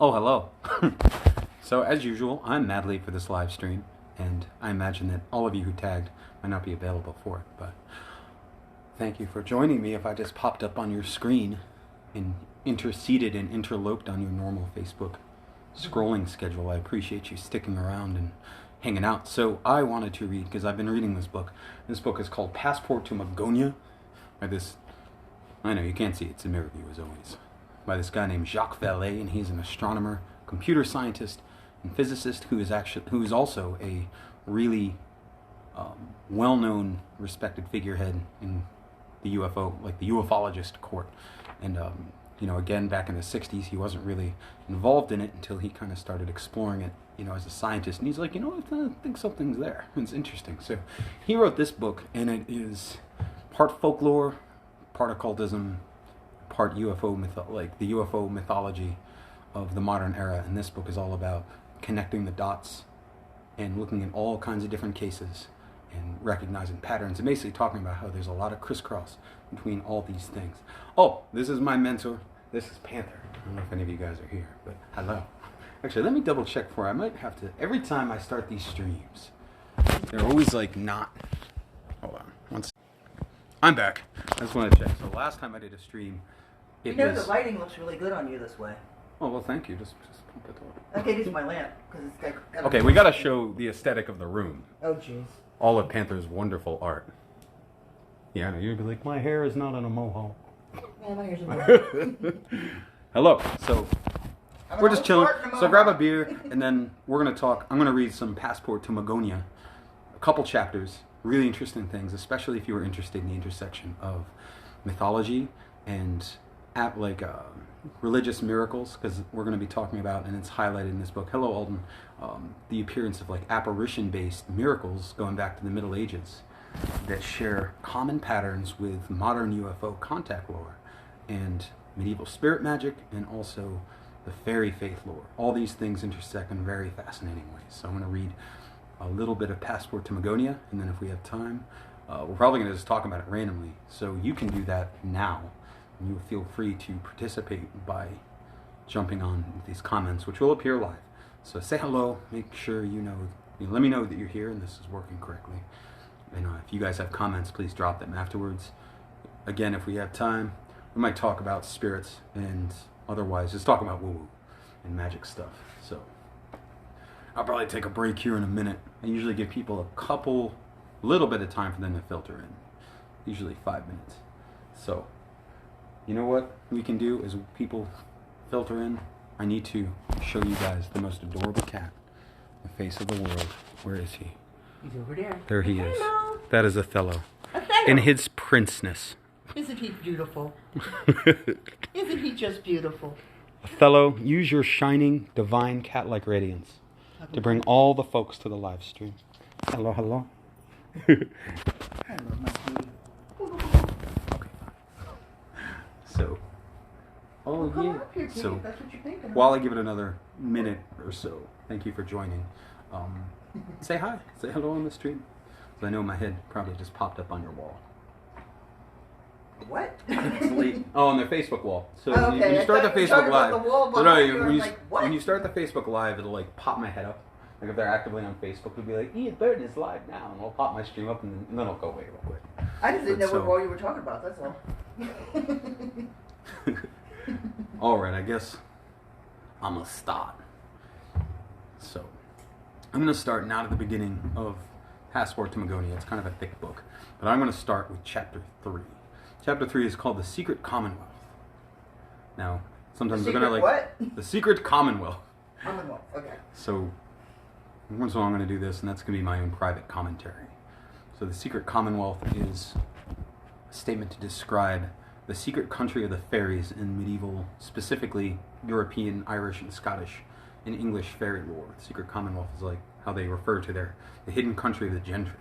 Oh, hello. So, as usual, I'm mad late for this live stream, and I imagine that all of you who tagged might not be available for it, but thank you for joining me if I just popped up on your screen and interceded and interloped on your normal Facebook scrolling schedule. I appreciate you sticking around and hanging out. So, I wanted to read, because I've been reading this book. This book is called Passport to Magonia, by this, I know you can't see it, it's a mirror view as always, by this guy named Jacque Vallees, and he's an astronomer, computer scientist, and physicist who is also a really well-known, respected figurehead in the UFO, like the ufologist court. And again, back in the '60s, he wasn't really involved in it until he kind of started exploring it, as a scientist. And he's like, I think something's there. It's interesting. So he wrote this book, and it is part folklore, part occultism, part UFO like the UFO mythology of the modern era. And this book is all about connecting the dots and looking at all kinds of different cases and recognizing patterns and basically talking about how there's a lot of crisscross between all these things. Oh, this is my mentor. This is Panther. I don't know if any of you guys are here, but hello. Actually, let me double check for I might have to, every time I start these streams, they're always like not, hold on, one second. I'm back. I just want to check. So last time I did a stream, it was... the lighting looks really good on you this way. Oh, well, thank you. Just pump it up. Okay, this is my lamp. It's got okay, we got to show the aesthetic of the room. Oh, jeez. All of Panther's wonderful art. Yeah, I know. You'd be like, my hair is not on a mohawk. Yeah, my hair's a mohawk. Hello. So, we're just chilling. So grab a beer, and then we're going to talk. I'm going to read some Passport to Magonia. A couple chapters. Really interesting things, especially if you were interested in the intersection of mythology and religious miracles, because we're going to be talking about, and it's highlighted in this book, hello Alden, the appearance of apparition-based miracles going back to the Middle Ages that share common patterns with modern UFO contact lore and medieval spirit magic and also the fairy faith lore. All these things intersect in very fascinating ways. So I'm going to read a little bit of Passport to Magonia, and then if we have time, we're probably going to just talk about it randomly. So you can do that now, and you feel free to participate by jumping on these comments, which will appear live. So say hello, make sure let me know that you're here and this is working correctly. And if you guys have comments, please drop them afterwards. Again, if we have time, we might talk about spirits, and otherwise just talk about woo-woo and magic stuff. So I'll probably take a break here in a minute. I usually give people a little bit of time for them to filter in. Usually 5 minutes. So, you know what we can do as people filter in? I need to show you guys the most adorable cat on the face of the world. Where is he? He's over there. There he is. Hello. That is Othello. Othello. In his princeness. Isn't he beautiful? Isn't he just beautiful? Othello, use your shining, divine cat-like radiance to bring all the folks to the live stream. Hello, hello. Hello, my sweetie. Okay. So, Come up here, Pete, so if that's what you're thinking of. while I give it another minute or so, thank you for joining. Say hi, say hello on the stream. 'Cause I know my head probably just popped up on your wall. What? It's late. Oh, on their Facebook wall. So Oh, when okay. you start the I thought you were Facebook talking about Live, the wall no, behind you. when I'm you, like, what? when you start the Facebook Live, it'll pop my head up. Like if they're actively on Facebook, it'll be like, Ian Burton is live now, and I'll pop my stream up, and then it'll go away real quick. I just didn't But know so- what wall you were talking about, that's all. All right, I guess I'm gonna start. So I'm gonna start now at the beginning of Passport to Magonia. It's kind of a thick book, but I'm gonna start with chapter 3. Chapter 3 is called the Secret Commonwealth. Now, sometimes we're gonna what? the Secret Commonwealth. Commonwealth, okay. So once in a while I'm gonna do this, and that's gonna be my own private commentary. So the Secret Commonwealth is a statement to describe the secret country of the fairies in medieval, specifically European, Irish, and Scottish, and English fairy lore. The Secret Commonwealth is like how they refer to the hidden country of the gentry.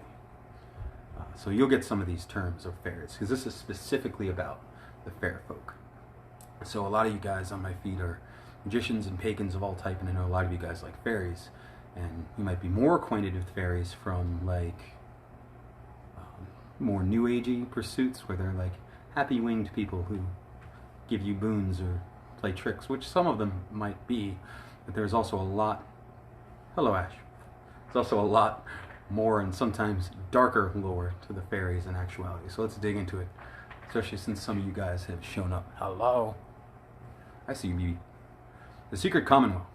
So you'll get some of these terms of fairies, because this is specifically about the fair folk. So a lot of you guys on my feed are magicians and pagans of all type, and I know a lot of you guys like fairies, and you might be more acquainted with fairies from more new agey pursuits, where they're like happy winged people who give you boons or play tricks, which some of them might be, but there's also a lot... Hello, Ash. There's also a lot more and sometimes darker lore to the fairies in actuality. So let's dig into it, especially since some of you guys have shown up. Hello. I see you, BB. The Secret Commonwealth.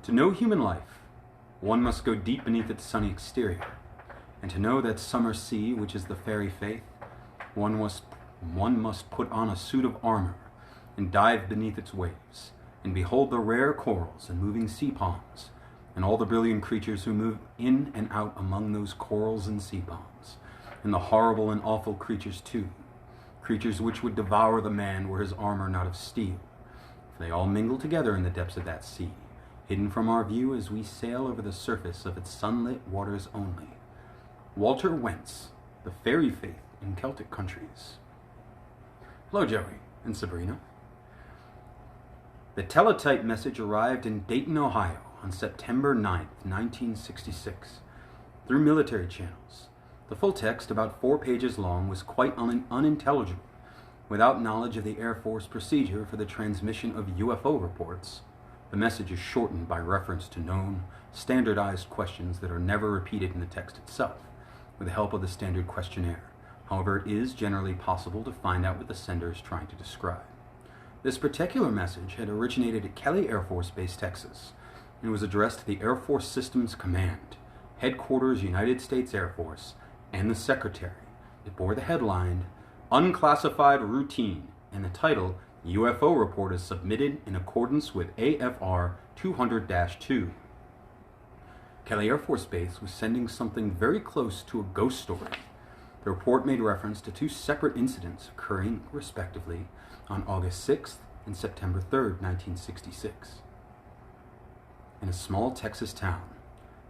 To know human life, one must go deep beneath its sunny exterior, and to know that summer sea, which is the fairy faith, one must put on a suit of armor and dive beneath its waves, and behold the rare corals and moving sea palms, and all the brilliant creatures who move in and out among those corals and sea palms, and the horrible and awful creatures too, creatures which would devour the man were his armor not of steel, for they all mingle together in the depths of that sea, hidden from our view as we sail over the surface of its sunlit waters only. Walter Wentz, The Fairy Faith in Celtic Countries. Hello, Joey and Sabrina. The teletype message arrived in Dayton, Ohio on September 9th, 1966, through military channels. The full text, about 4 pages long, was quite unintelligible. Without knowledge of the Air Force procedure for the transmission of UFO reports, the message is shortened by reference to known, standardized questions that are never repeated in the text itself, with the help of the standard questionnaire. However, it is generally possible to find out what the sender is trying to describe. This particular message had originated at Kelly Air Force Base, Texas, and was addressed to the Air Force Systems Command, Headquarters United States Air Force, and the Secretary. It bore the headline, Unclassified Routine, and the title, UFO Report is submitted in accordance with AFR 200-2. Kelly Air Force Base was sending something very close to a ghost story. The report made reference to 2 separate incidents occurring, respectively, on August 6th and September 3rd, 1966. In a small Texas town,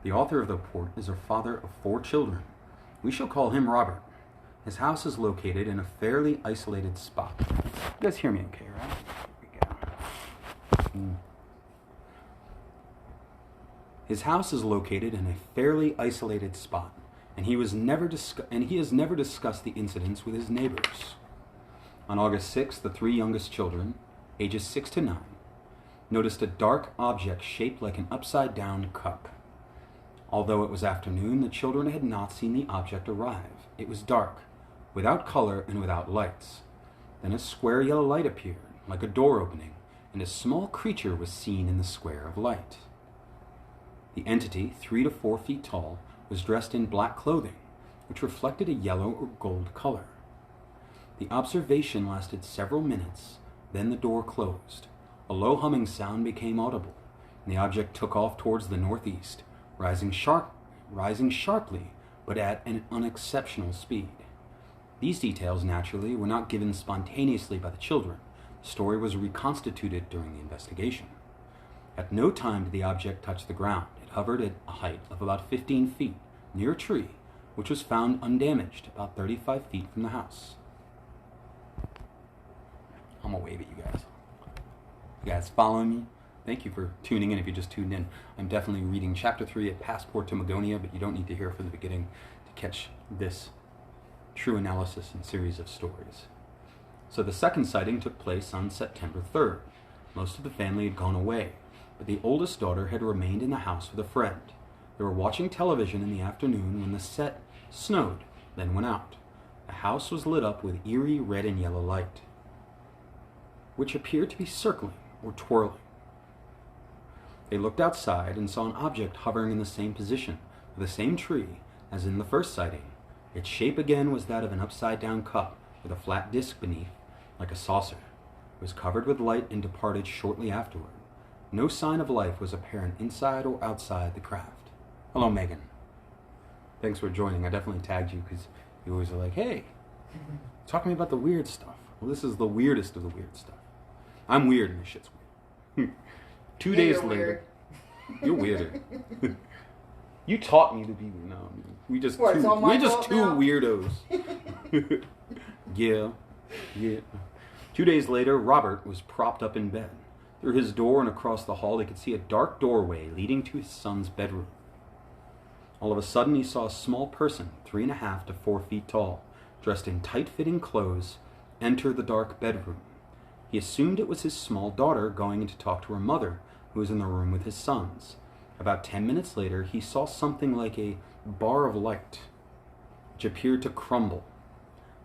the author of the report is a father of 4 children. We shall call him Robert. His house is located in a fairly isolated spot. You guys hear me okay, right? Here we go. His house is located in a fairly isolated spot, and he has never discussed the incidents with his neighbors. On August 6th, the 3 youngest children, ages 6 to 9, noticed a dark object shaped like an upside-down cup. Although it was afternoon, the children had not seen the object arrive. It was dark, without color and without lights. Then a square yellow light appeared, like a door opening, and a small creature was seen in the square of light. The entity, 3 to 4 feet tall, was dressed in black clothing, which reflected a yellow or gold color. The observation lasted several minutes, then the door closed. A low humming sound became audible, and the object took off towards the northeast, rising sharply, but at an unexceptional speed. These details, naturally, were not given spontaneously by the children. The story was reconstituted during the investigation. At no time did the object touch the ground. It hovered at a height of about 15 feet, near a tree, which was found undamaged about 35 feet from the house. I'm gonna wave at you guys. You guys following me? Thank you for tuning in if you just tuned in. I'm definitely reading Chapter 3 at Passport to Magonia, but you don't need to hear from the beginning to catch this true analysis and series of stories. So the second sighting took place on September 3rd. Most of the family had gone away, but the oldest daughter had remained in the house with a friend. They were watching television in the afternoon when the set snowed, then went out. The house was lit up with eerie red and yellow light, which appeared to be circling or twirling. They looked outside and saw an object hovering in the same position, with the same tree as in the first sighting. Its shape again was that of an upside-down cup with a flat disc beneath, like a saucer. It was covered with light and departed shortly afterward. No sign of life was apparent inside or outside the craft. Hello, Megan. Thanks for joining. I definitely tagged you because you always are like, hey, talk to me about the weird stuff. Well, this is the weirdest of the weird stuff. I'm weird and this shit's weird. 2 days later. You're weirder. You taught me to be weird. No, we're just two weirdos. Yeah. 2 days later, Robert was propped up in bed. Through his door and across the hall, he could see a dark doorway leading to his son's bedroom. All of a sudden, he saw a small person, 3.5 to 4 feet tall, dressed in tight-fitting clothes, enter the dark bedroom. He assumed it was his small daughter going in to talk to her mother, who was in the room with his sons. About 10 minutes later, he saw something like a bar of light, which appeared to crumble.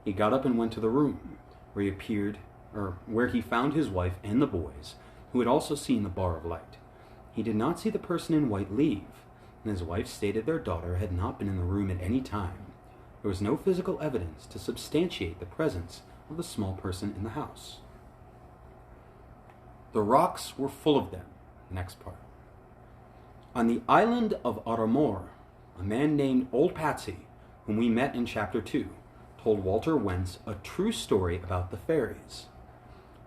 He got up and went to the room, where he found his wife and the boys, who had also seen the bar of light. He did not see the person in white leave, and his wife stated their daughter had not been in the room at any time. There was no physical evidence to substantiate the presence of the small person in the house. The rocks were full of them. Next part. On the island of Ottermore, a man named Old Patsy, whom we met in Chapter 2, told Walter Wentz a true story about the fairies.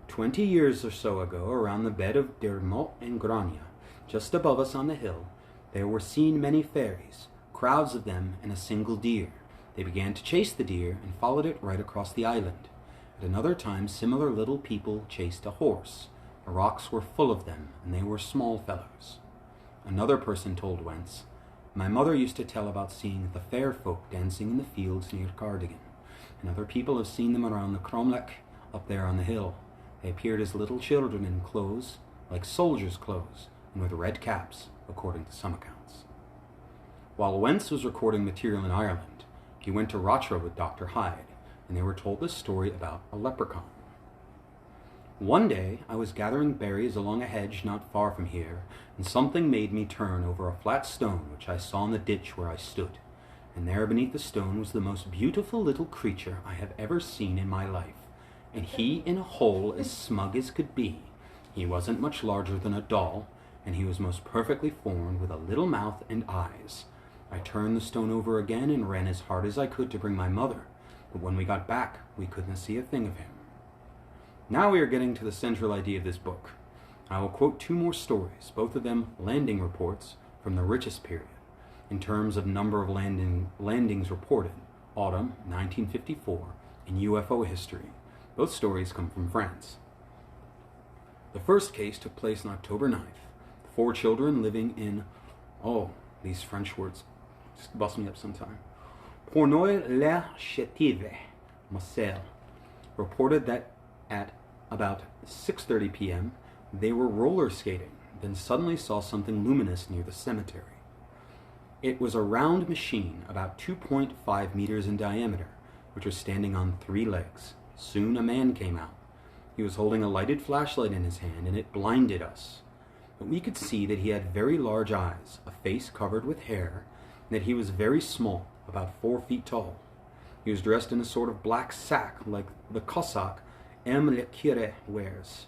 20 years or so ago, around the bed of Dermot and Grania, just above us on the hill, there were seen many fairies, crowds of them, and a single deer. They began to chase the deer and followed it right across the island. At another time, similar little people chased a horse. The rocks were full of them, and they were small fellows. Another person told Wentz, "My mother used to tell about seeing the fair folk dancing in the fields near Cardigan, and other people have seen them around the cromlech up there on the hill. They appeared as little children in clothes, like soldiers' clothes, and with red caps, according to some accounts." While Wentz was recording material in Ireland, he went to Rochra with Dr. Hyde, and they were told this story about a leprechaun. One day, I was gathering berries along a hedge not far from here, and something made me turn over a flat stone which I saw in the ditch where I stood. And there beneath the stone was the most beautiful little creature I have ever seen in my life, and he in a hole as smug as could be. He wasn't much larger than a doll, and he was most perfectly formed with a little mouth and eyes. I turned the stone over again and ran as hard as I could to bring my mother, but when we got back, we couldn't see a thing of him. Now we are getting to the central idea of this book. I will quote 2 more stories, both of them landing reports from the richest period, in terms of number of landings reported, autumn 1954, in UFO history. Both stories come from France. The first case took place on October 9th. 4 children living in, these French words just bust me up sometime, Pornoy-le-Chétive, Moselle, reported that at about 6:30 p.m., they were roller skating, then suddenly saw something luminous near the cemetery. It was a round machine about 2.5 meters in diameter, which was standing on 3 legs. Soon a man came out. He was holding a lighted flashlight in his hand, and it blinded us. But we could see that he had very large eyes, a face covered with hair, and that he was very small, about 4 feet tall. He was dressed in a sort of black sack, like the Cossack M. le Curé wears.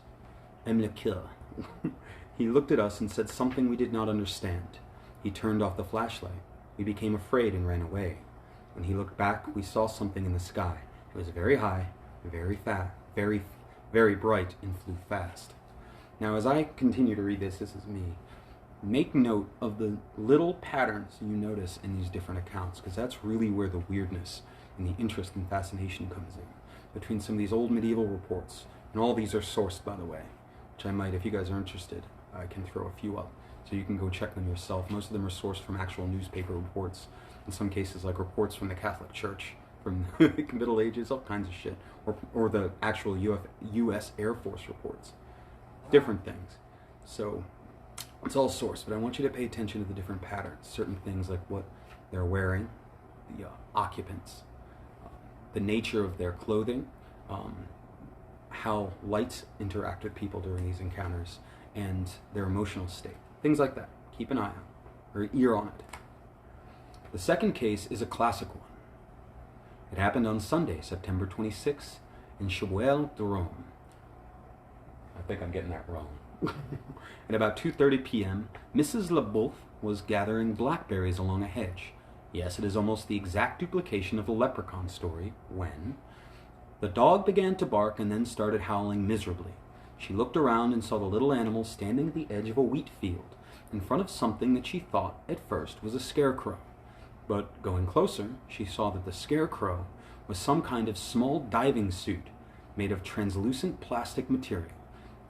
M. le Curé. He looked at us and said something we did not understand. He turned off the flashlight. We became afraid and ran away. When he looked back, we saw something in the sky. It was very high, very fat, very, very bright, and flew fast. Now, as I continue to read this is me. Make note of the little patterns you notice in these different accounts, because that's really where the weirdness and the interest and fascination comes in, between some of these old medieval reports. And all these are sourced, by the way, which I might, if you guys are interested, I can throw a few up, so you can go check them yourself. Most of them are sourced from actual newspaper reports, in some cases like reports from the Catholic Church, from the Middle Ages, all kinds of shit, or the actual U.S. Air Force reports. Different things. So it's all sourced, but I want you to pay attention to the different patterns, certain things like what they're wearing, the occupants, the nature of their clothing, how lights interact with people during these encounters, and their emotional state. Things like that. Keep an eye on, or ear on it. The second case is a classic one. It happened on Sunday, September 26th, in Chauvel-de-Rome. I think I'm getting that wrong. At about 2:30 p.m., Mrs. LeBeouf was gathering blackberries along a hedge. Yes, it is almost the exact duplication of the leprechaun story, when the dog began to bark and then started howling miserably. She looked around and saw the little animal standing at the edge of a wheat field, in front of something that she thought at first was a scarecrow. But going closer, she saw that the scarecrow was some kind of small diving suit made of translucent plastic material,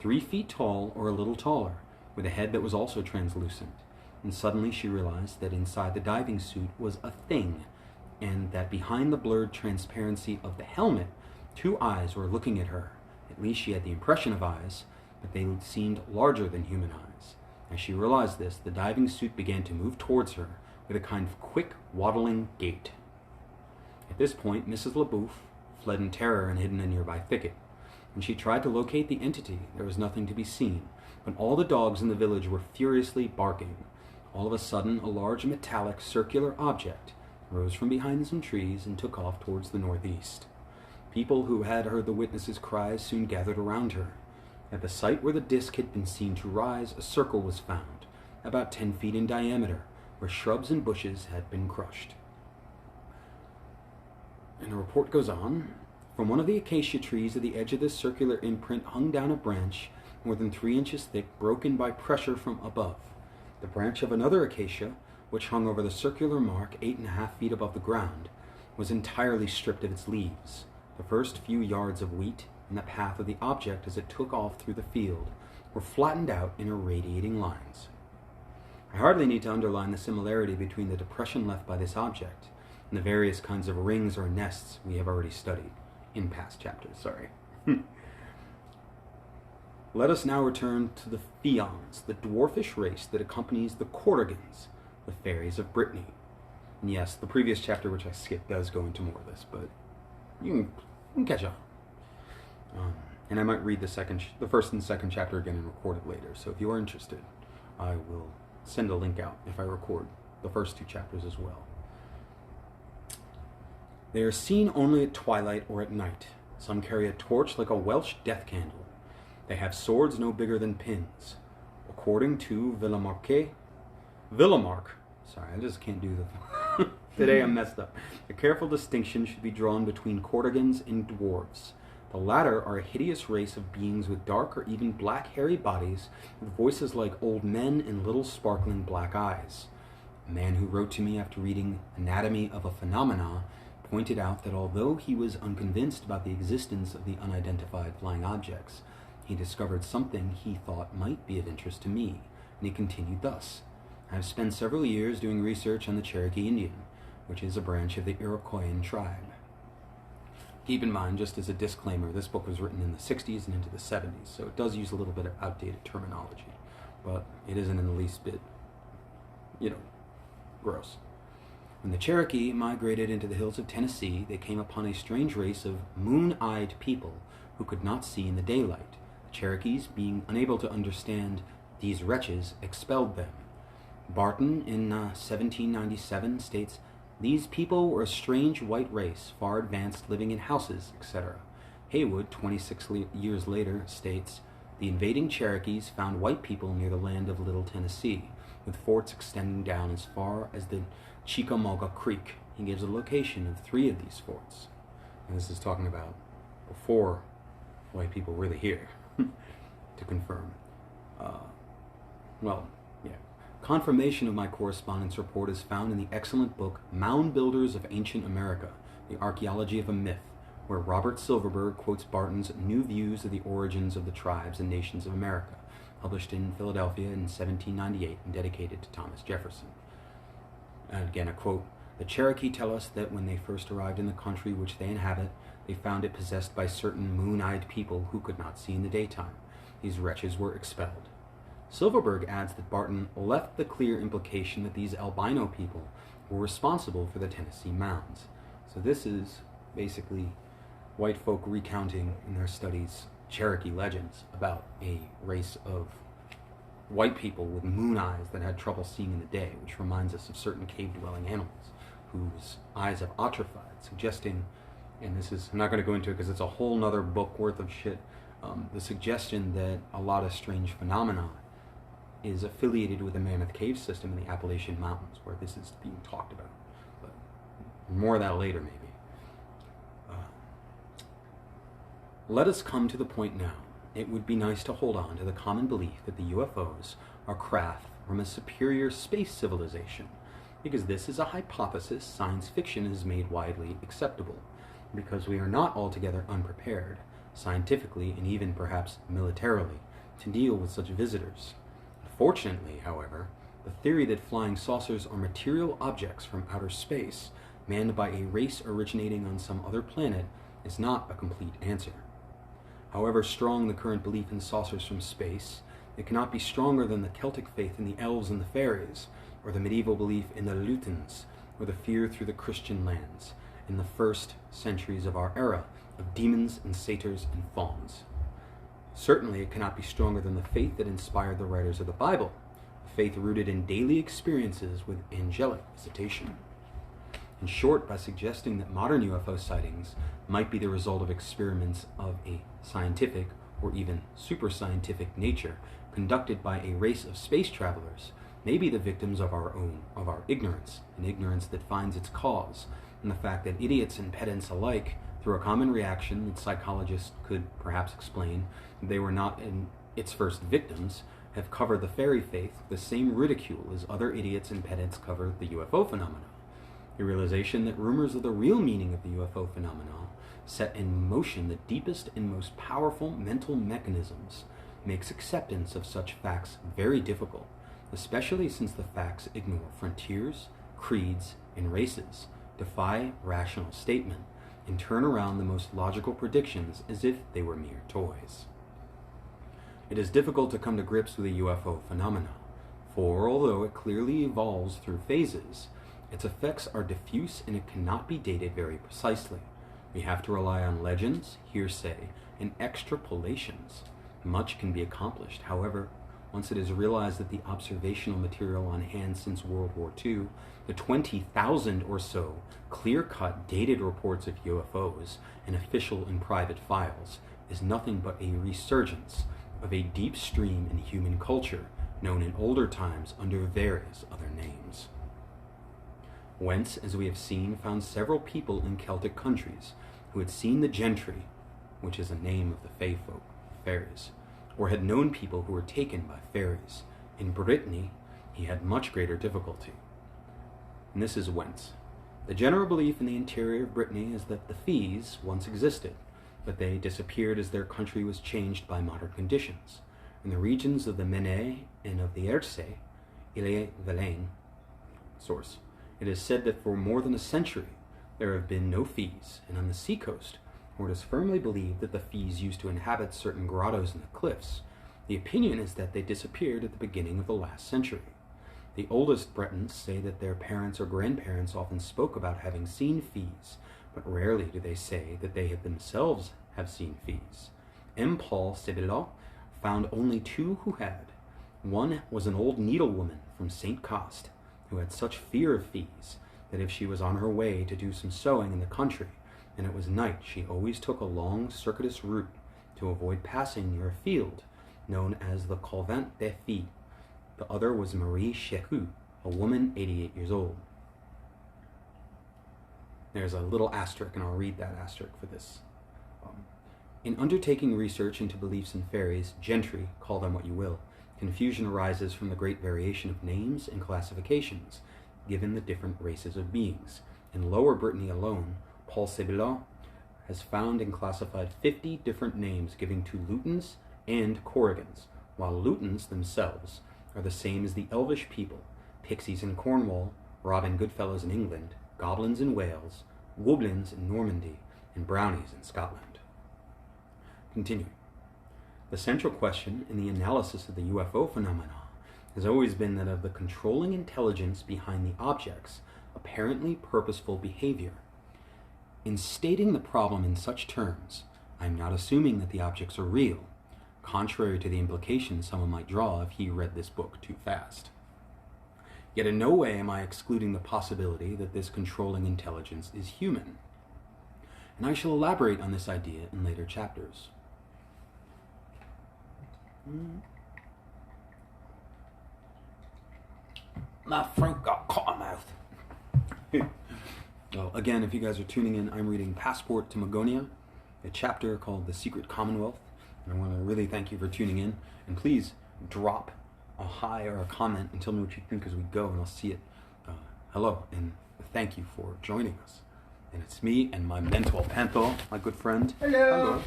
3 feet tall or a little taller, with a head that was also translucent. And suddenly she realized that inside the diving suit was a thing, and that behind the blurred transparency of the helmet, 2 eyes were looking at her, At least she had the impression of eyes, but they seemed larger than human eyes. As she realized this, the diving suit began to move towards her with a kind of quick, waddling gait. At this point, Mrs. LaBouffe fled in terror and hid in a nearby thicket. When she tried to locate the entity, there was nothing to be seen, but all the dogs in the village were furiously barking. All of a sudden, a large metallic circular object rose from behind some trees and took off towards the northeast. People who had heard the witness's cries soon gathered around her. At the site where the disc had been seen to rise, a circle was found, about 10 feet in diameter, where shrubs and bushes had been crushed. And the report goes on. From one of the acacia trees at the edge of this circular imprint hung down a branch more than 3 inches thick, broken by pressure from above. The branch of another acacia, which hung over the circular mark 8.5 feet above the ground, was entirely stripped of its leaves. The first few yards of wheat and the path of the object as it took off through the field were flattened out in irradiating lines. I hardly need to underline the similarity between the depression left by this object and the various kinds of rings or nests we have already studied in past chapters. Let us now return to the Fions, the dwarfish race that accompanies the Corrigans, the fairies of Brittany. And yes, the previous chapter, which I skipped, does go into more of this, but you can catch up. And I might read the first and second chapter again and record it later. So if you are interested, I will send a link out if I record the first 2 chapters as well. They are seen only at twilight or at night. Some carry a torch like a Welsh death candle. They have swords no bigger than pins. According to Villamark, sorry, I just can't do the today I'm messed up. A careful distinction should be drawn between Corrigans and dwarves. The latter are a hideous race of beings with dark or even black hairy bodies, with voices like old men and little sparkling black eyes. A man who wrote to me after reading Anatomy of a Phenomena pointed out that although he was unconvinced about the existence of the unidentified flying objects, he discovered something he thought might be of interest to me, and he continued thus. I have spent several years doing research on the Cherokee Indian, which is a branch of the Iroquoian tribe. Keep in mind, just as a disclaimer, this book was written in the 60s and into the 70s, so it does use a little bit of outdated terminology, but it isn't in the least bit, gross. When the Cherokee migrated into the hills of Tennessee, they came upon a strange race of moon-eyed people who could not see in the daylight. The Cherokees, being unable to understand these wretches, expelled them. Barton, in 1797, states, "These people were a strange white race, far advanced, living in houses, etc." Haywood, 26 years later, states, "The invading Cherokees found white people near the land of Little Tennessee, with forts extending down as far as the Chickamauga Creek." He gives a location of 3 of these forts. And this is talking about before white people really here, to confirm. Confirmation of my correspondence report is found in the excellent book Mound Builders of Ancient America, The Archaeology of a Myth, where Robert Silverberg quotes Barton's New Views of the Origins of the Tribes and Nations of America, published in Philadelphia in 1798 and dedicated to Thomas Jefferson. And again, a quote, "The Cherokee tell us that when they first arrived in the country which they inhabit, they found it possessed by certain moon-eyed people who could not see in the daytime. These wretches were expelled." Silverberg adds that Barton left the clear implication that these albino people were responsible for the Tennessee mounds. So this is basically white folk recounting in their studies Cherokee legends about a race of white people with moon eyes that had trouble seeing in the day, which reminds us of certain cave-dwelling animals whose eyes have atrophied, suggesting, and this is, I'm not going to go into it because it's a whole nother book worth of shit, the suggestion that a lot of strange phenomena is affiliated with the Mammoth Cave system in the Appalachian Mountains, where this is being talked about. But more of that later, maybe. Let us come to the point now. It would be nice to hold on to the common belief that the UFOs are craft from a superior space civilization, because this is a hypothesis science fiction has made widely acceptable, because we are not altogether unprepared, scientifically and even perhaps militarily, to deal with such visitors. Fortunately, however, the theory that flying saucers are material objects from outer space, manned by a race originating on some other planet, is not a complete answer. However strong the current belief in saucers from space, it cannot be stronger than the Celtic faith in the elves and the fairies, or the medieval belief in the Lutins, or the fear through the Christian lands, in the first centuries of our era, of demons and satyrs and fauns. Certainly it cannot be stronger than the faith that inspired the writers of the Bible, a faith rooted in daily experiences with angelic visitation. In short, by suggesting that modern UFO sightings might be the result of experiments of a scientific or even super scientific nature conducted by a race of space travelers, may be the victims of our ignorance, an ignorance that finds its cause in the fact that idiots and pedants alike, through a common reaction that psychologists could perhaps explain, they were not in its first victims, have covered the fairy faith with the same ridicule as other idiots and pedants cover the UFO phenomena. The realization that rumors of the real meaning of the UFO phenomena set in motion the deepest and most powerful mental mechanisms makes acceptance of such facts very difficult, especially since the facts ignore frontiers, creeds, and races, defy rational statement, and turn around the most logical predictions as if they were mere toys. It is difficult to come to grips with the UFO phenomena, for although it clearly evolves through phases, its effects are diffuse and it cannot be dated very precisely. We have to rely on legends, hearsay, and extrapolations. Much can be accomplished, however, once it is realized that the observational material on hand since World War II, the 20,000 or so clear-cut dated reports of UFOs and official and private files, is nothing but a resurgence of a deep stream in human culture known in older times under various other names. Whence, as we have seen, found several people in Celtic countries who had seen the gentry, which is a name of the fae folk, fairies, or had known people who were taken by fairies. In Brittany, he had much greater difficulty. And this is whence. The general belief in the interior of Brittany is that the fees once existed, but they disappeared as their country was changed by modern conditions. In the regions of the Mene and of the Erse, Ille-Vilaine, source, it is said that for more than a century there have been no fees, and on the seacoast, where it is firmly believed that the fees used to inhabit certain grottos in the cliffs, the opinion is that they disappeared at the beginning of the last century. The oldest Bretons say that their parents or grandparents often spoke about having seen fees, but rarely do they say that they themselves have seen fees. M. Paul Sébillot found only two who had. One was an old needlewoman from St. Cost, who had such fear of fees that if she was on her way to do some sewing in the country, and it was night, she always took a long circuitous route to avoid passing near a field known as the Convent des Filles. The other was Marie Chehu, a woman 88 years old. There's a little asterisk, and I'll read that asterisk for this. In undertaking research into beliefs in fairies, gentry, call them what you will, confusion arises from the great variation of names and classifications given the different races of beings. In Lower Brittany alone, Paul Sébillot has found and classified 50 different names given to Lutins and Corrigans, while Lutins themselves are the same as the Elvish people, pixies in Cornwall, Robin Goodfellows in England, goblins in Wales, woblins in Normandy, and brownies in Scotland. Continuing. The central question in the analysis of the UFO phenomena has always been that of the controlling intelligence behind the object's apparently purposeful behavior. In stating the problem in such terms, I am not assuming that the objects are real, contrary to the implication someone might draw if he read this book too fast. Yet in no way am I excluding the possibility that this controlling intelligence is human, and I shall elaborate on this idea in later chapters. My throat got caught in my mouth. Well, again, if you guys are tuning in, I'm reading Passport to Magonia, a chapter called The Secret Commonwealth. And I want to really thank you for tuning in. And please drop a hi or a comment and tell me what you think as we go, and I'll see it. Hello, and thank you for joining us. And it's me and my mentor, Pantho, my good friend. Hello.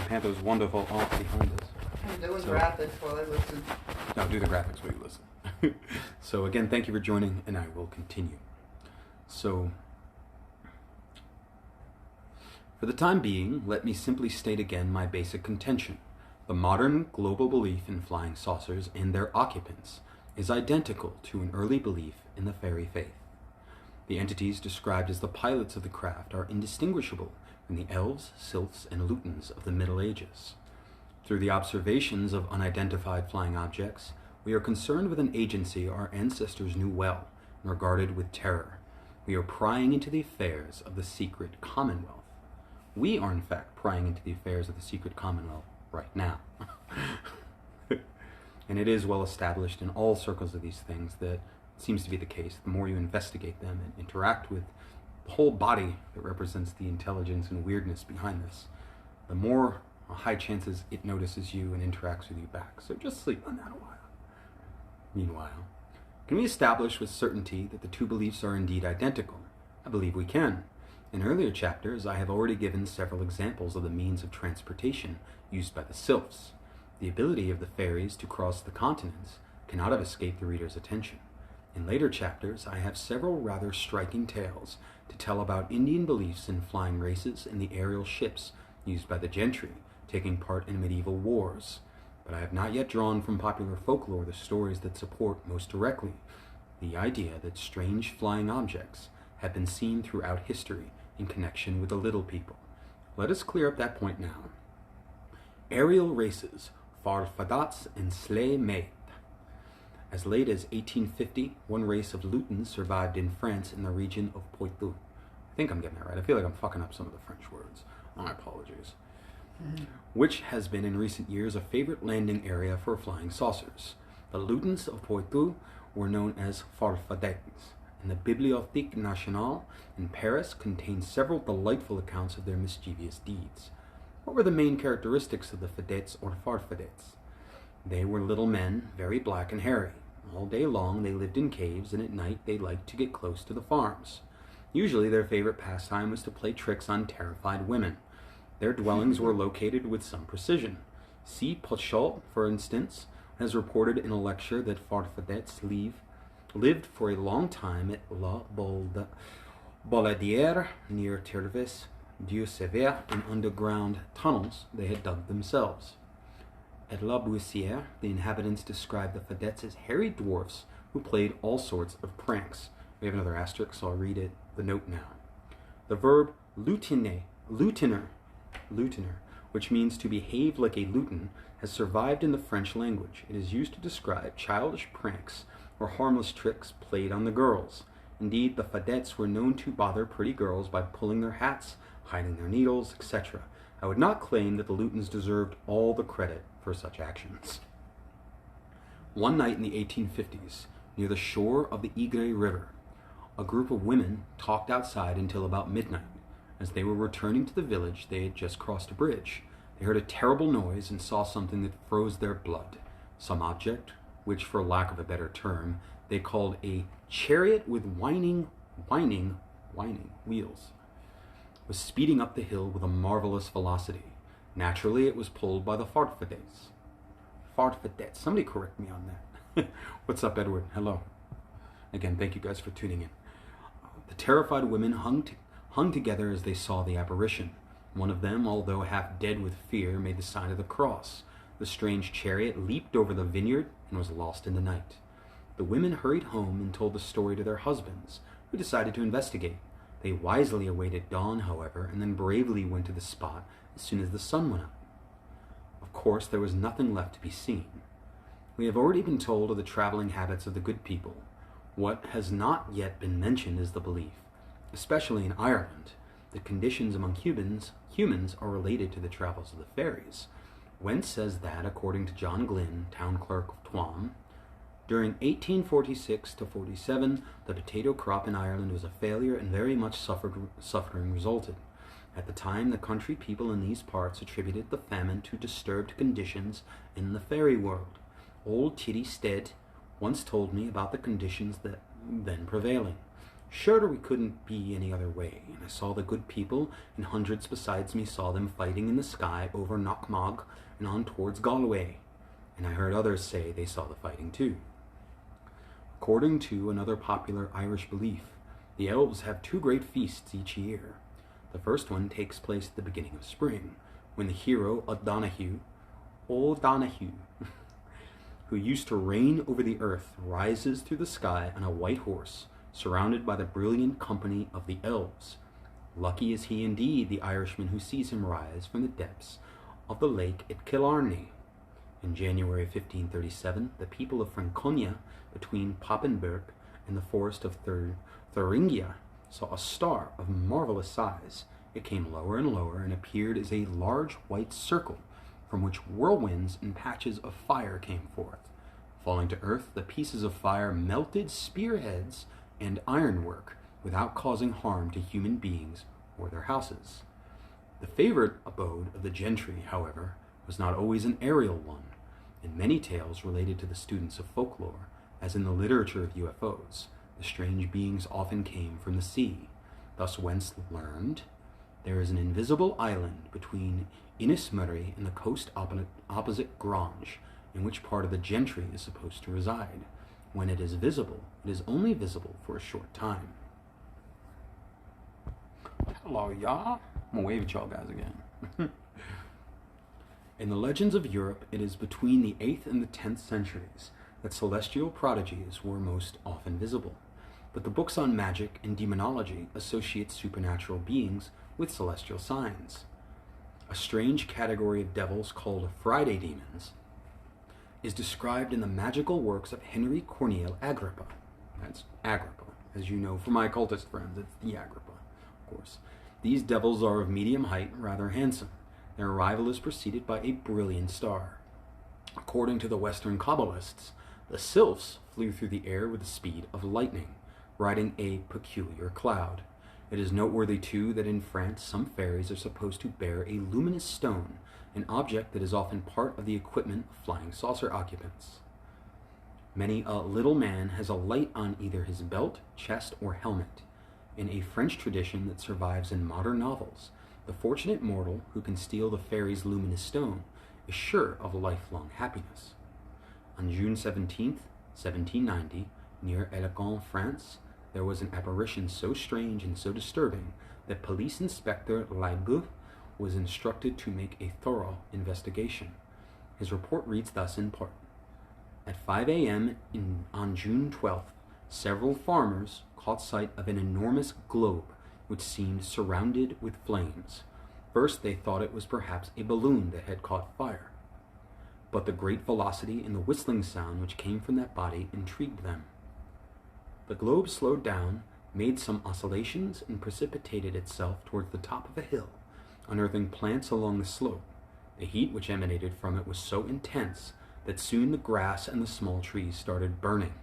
Pantho's wonderful art behind us. I'm doing graphics while I listen. No, do the graphics while you listen. So again, thank you for joining, and I will continue. So, For the time being, let me simply state again my basic contention. The modern global belief in flying saucers and their occupants is identical to an early belief in the fairy faith. The entities described as the pilots of the craft are indistinguishable from the elves, sylphs, and lutins of the Middle Ages. Through the observations of unidentified flying objects, we are concerned with an agency our ancestors knew well and regarded with terror. We are prying into the affairs of the Secret Commonwealth. We are, in fact, prying into the affairs of the Secret Commonwealth right now. And it is well established in all circles of these things that it seems to be the case. The more you investigate them and interact with the whole body that represents the intelligence and weirdness behind this, the more high chances it notices you and interacts with you back. So just sleep on that a while. Meanwhile, can we establish with certainty that the two beliefs are indeed identical? I believe we can. In earlier chapters, I have already given several examples of the means of transportation used by the sylphs. The ability of the fairies to cross the continents cannot have escaped the reader's attention. In later chapters, I have several rather striking tales to tell about Indian beliefs in flying races and the aerial ships used by the gentry taking part in medieval wars. But I have not yet drawn from popular folklore the stories that support most directly the idea that strange flying objects have been seen throughout history in connection with the little people. Let us clear up that point now. Aerial races, farfadats and sleigh maîtres. As late as 1850, one race of lutins survived in France in the region of Poitou. I think I'm getting that right. I feel like I'm fucking up some of the French words. My apologies. Which has been in recent years a favorite landing area for flying saucers. The lutins of Poitou were known as farfadets, and the Bibliothèque Nationale in Paris contains several delightful accounts of their mischievous deeds. What were the main characteristics of the fadets or farfadets? They were little men, very black and hairy. All day long they lived in caves, and at night they liked to get close to the farms. Usually their favorite pastime was to play tricks on terrified women. Their dwellings were located with some precision. C. Pochol, for instance, has reported in a lecture that farfadets lived for a long time at La Boladière near Tervis du Sever in underground tunnels they had dug themselves. At La Buissière, the inhabitants described the fadets as hairy dwarfs who played all sorts of pranks. We have another asterisk, so I'll read the note now. The verb lutiner, which means to behave like a lutin, has survived in the French language. It is used to describe childish pranks or harmless tricks played on the girls. Indeed, the fadets were known to bother pretty girls by pulling their hats, hiding their needles, etc. I would not claim that the lutins deserved all the credit for such actions. One night in the 1850s, near the shore of the Igre River, a group of women talked outside until about midnight. As they were returning to the village, they had just crossed a bridge. They heard a terrible noise and saw something that froze their blood. Some object, which for lack of a better term, they called a chariot with whining wheels, was speeding up the hill with a marvelous velocity. Naturally, it was pulled by the farfadets. Farfadets. Somebody correct me on that. What's up, Edward? Hello. Again, thank you guys for tuning in. The terrified women hung together as they saw the apparition. One of them, although half dead with fear, made the sign of the cross. The strange chariot leaped over the vineyard and was lost in the night. The women hurried home and told the story to their husbands, who decided to investigate. They wisely awaited dawn, however, and then bravely went to the spot as soon as the sun went up. Of course, there was nothing left to be seen. We have already been told of the traveling habits of the good people. What has not yet been mentioned is the belief, especially in Ireland, that conditions among humans are related to the travels of the fairies. Wentz says that, according to John Glynn, town clerk of Tuam, during 1846 to 47, the potato crop in Ireland was a failure and very much suffering resulted. At the time, the country people in these parts attributed the famine to disturbed conditions in the fairy world. Old Titty Stead once told me about the conditions that then prevailing. Sure, we couldn't be any other way, and I saw the good people, and hundreds besides me saw them fighting in the sky over Knockmog and on towards Galway, and I heard others say they saw the fighting too. According to another popular Irish belief, the elves have two great feasts each year. The first one takes place at the beginning of spring, when the hero O'Donoghue, who used to reign over the earth, rises through the sky on a white horse, surrounded by the brilliant company of the elves. Lucky is he indeed, the Irishman who sees him rise from the depths of the lake at Killarney. In January 1537, the people of Franconia, between Papenburg and the forest of Thuringia, saw a star of marvelous size. It came lower and lower and appeared as a large white circle from which whirlwinds and patches of fire came forth. Falling to earth, the pieces of fire melted spearheads and ironwork without causing harm to human beings or their houses. The favorite abode of the gentry, however, was not always an aerial one. In many tales related to the students of folklore, as in the literature of UFOs, the strange beings often came from the sea. Thus Wentz learned, there is an invisible island between Innismurray and the coast opposite Grange, in which part of the gentry is supposed to reside. When it is visible, it is only visible for a short time. Hello, y'all. I'm gonna wave at y'all guys again. In the legends of Europe, it is between the 8th and the 10th centuries that celestial prodigies were most often visible. But the books on magic and demonology associate supernatural beings with celestial signs. A strange category of devils called Friday demons is described in the magical works of Henry Corneille Agrippa. That's Agrippa. As you know from my occultist friends, it's the Agrippa, of course. These devils are of medium height, rather handsome. Their arrival is preceded by a brilliant star. According to the Western Kabbalists, the sylphs flew through the air with the speed of lightning, riding a peculiar cloud. It is noteworthy, too, that in France some fairies are supposed to bear a luminous stone, an object that is often part of the equipment of flying saucer occupants. Many a little man has a light on either his belt, chest, or helmet. In a French tradition that survives in modern novels, the fortunate mortal who can steal the fairy's luminous stone is sure of lifelong happiness. On June 17th, 1790, near Elegant, France, there was an apparition so strange and so disturbing that Police Inspector Laibeau was instructed to make a thorough investigation. His report reads thus in part. At 5 a.m. on June 12th, several farmers caught sight of an enormous globe which seemed surrounded with flames. First they thought it was perhaps a balloon that had caught fire, but the great velocity and the whistling sound which came from that body intrigued them. The globe slowed down, made some oscillations, and precipitated itself towards the top of a hill, unearthing plants along the slope. The heat which emanated from it was so intense that soon the grass and the small trees started burning.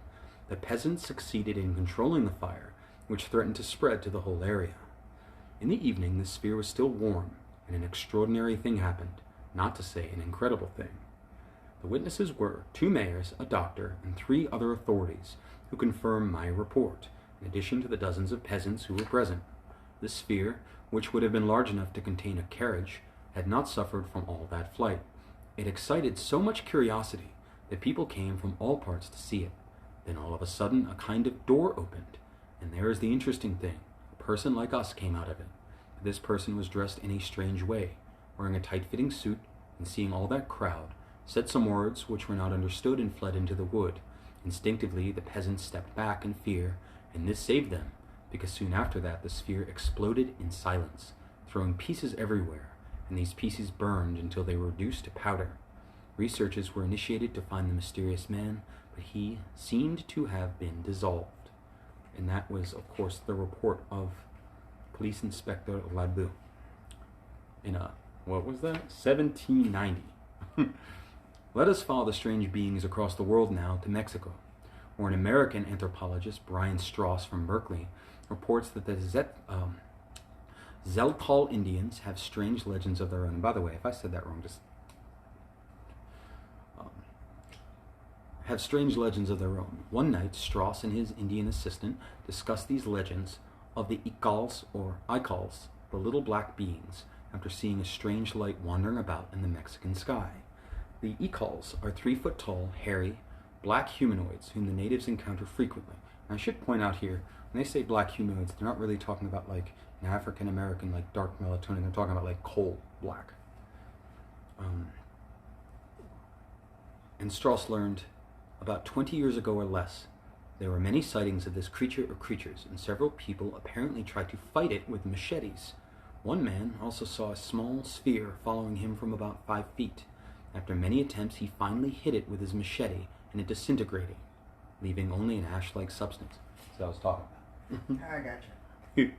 The peasants succeeded in controlling the fire, which threatened to spread to the whole area. In the evening, the sphere was still warm, and an extraordinary thing happened, not to say an incredible thing. The witnesses were 2 mayors, a doctor, and 3 other authorities who confirmed my report, in addition to the dozens of peasants who were present. The sphere, which would have been large enough to contain a carriage, had not suffered from all that flight. It excited so much curiosity that people came from all parts to see it. Then all of a sudden a kind of door opened, and there is the interesting thing. A person like us came out of it. This person was dressed in a strange way, wearing a tight-fitting suit, and seeing all that crowd, said some words which were not understood and fled into the wood. Instinctively the peasants stepped back in fear, and this saved them, because soon after that the sphere exploded in silence, throwing pieces everywhere, and these pieces burned until they were reduced to powder. Researches were initiated to find the mysterious man, but he seemed to have been dissolved. And that was, of course, the report of Police Inspector Laibeau in what was that? 1790. Let us follow the strange beings across the world now to Mexico, where an American anthropologist, Brian Strauss from Berkeley, reports that the Zeltal Indians have strange legends of their own. And by the way, if I said that wrong, just have strange legends of their own. One night, Strauss and his Indian assistant discussed these legends of the Icals, or Icals, the little black beings, after seeing a strange light wandering about in the Mexican sky. The Icals are 3-foot tall, hairy, black humanoids whom the natives encounter frequently, And I should point out here, when they say black humanoids, they're not really talking about like an African American, like dark melatonin. They're talking about like coal black. And Strauss learned about 20 years ago or less, there were many sightings of this creature or creatures, and several people apparently tried to fight it with machetes. One man also saw a small sphere following him from about 5 feet. After many attempts, he finally hit it with his machete, and it disintegrated, leaving only an ash-like substance. That's what I was talking about. I gotcha.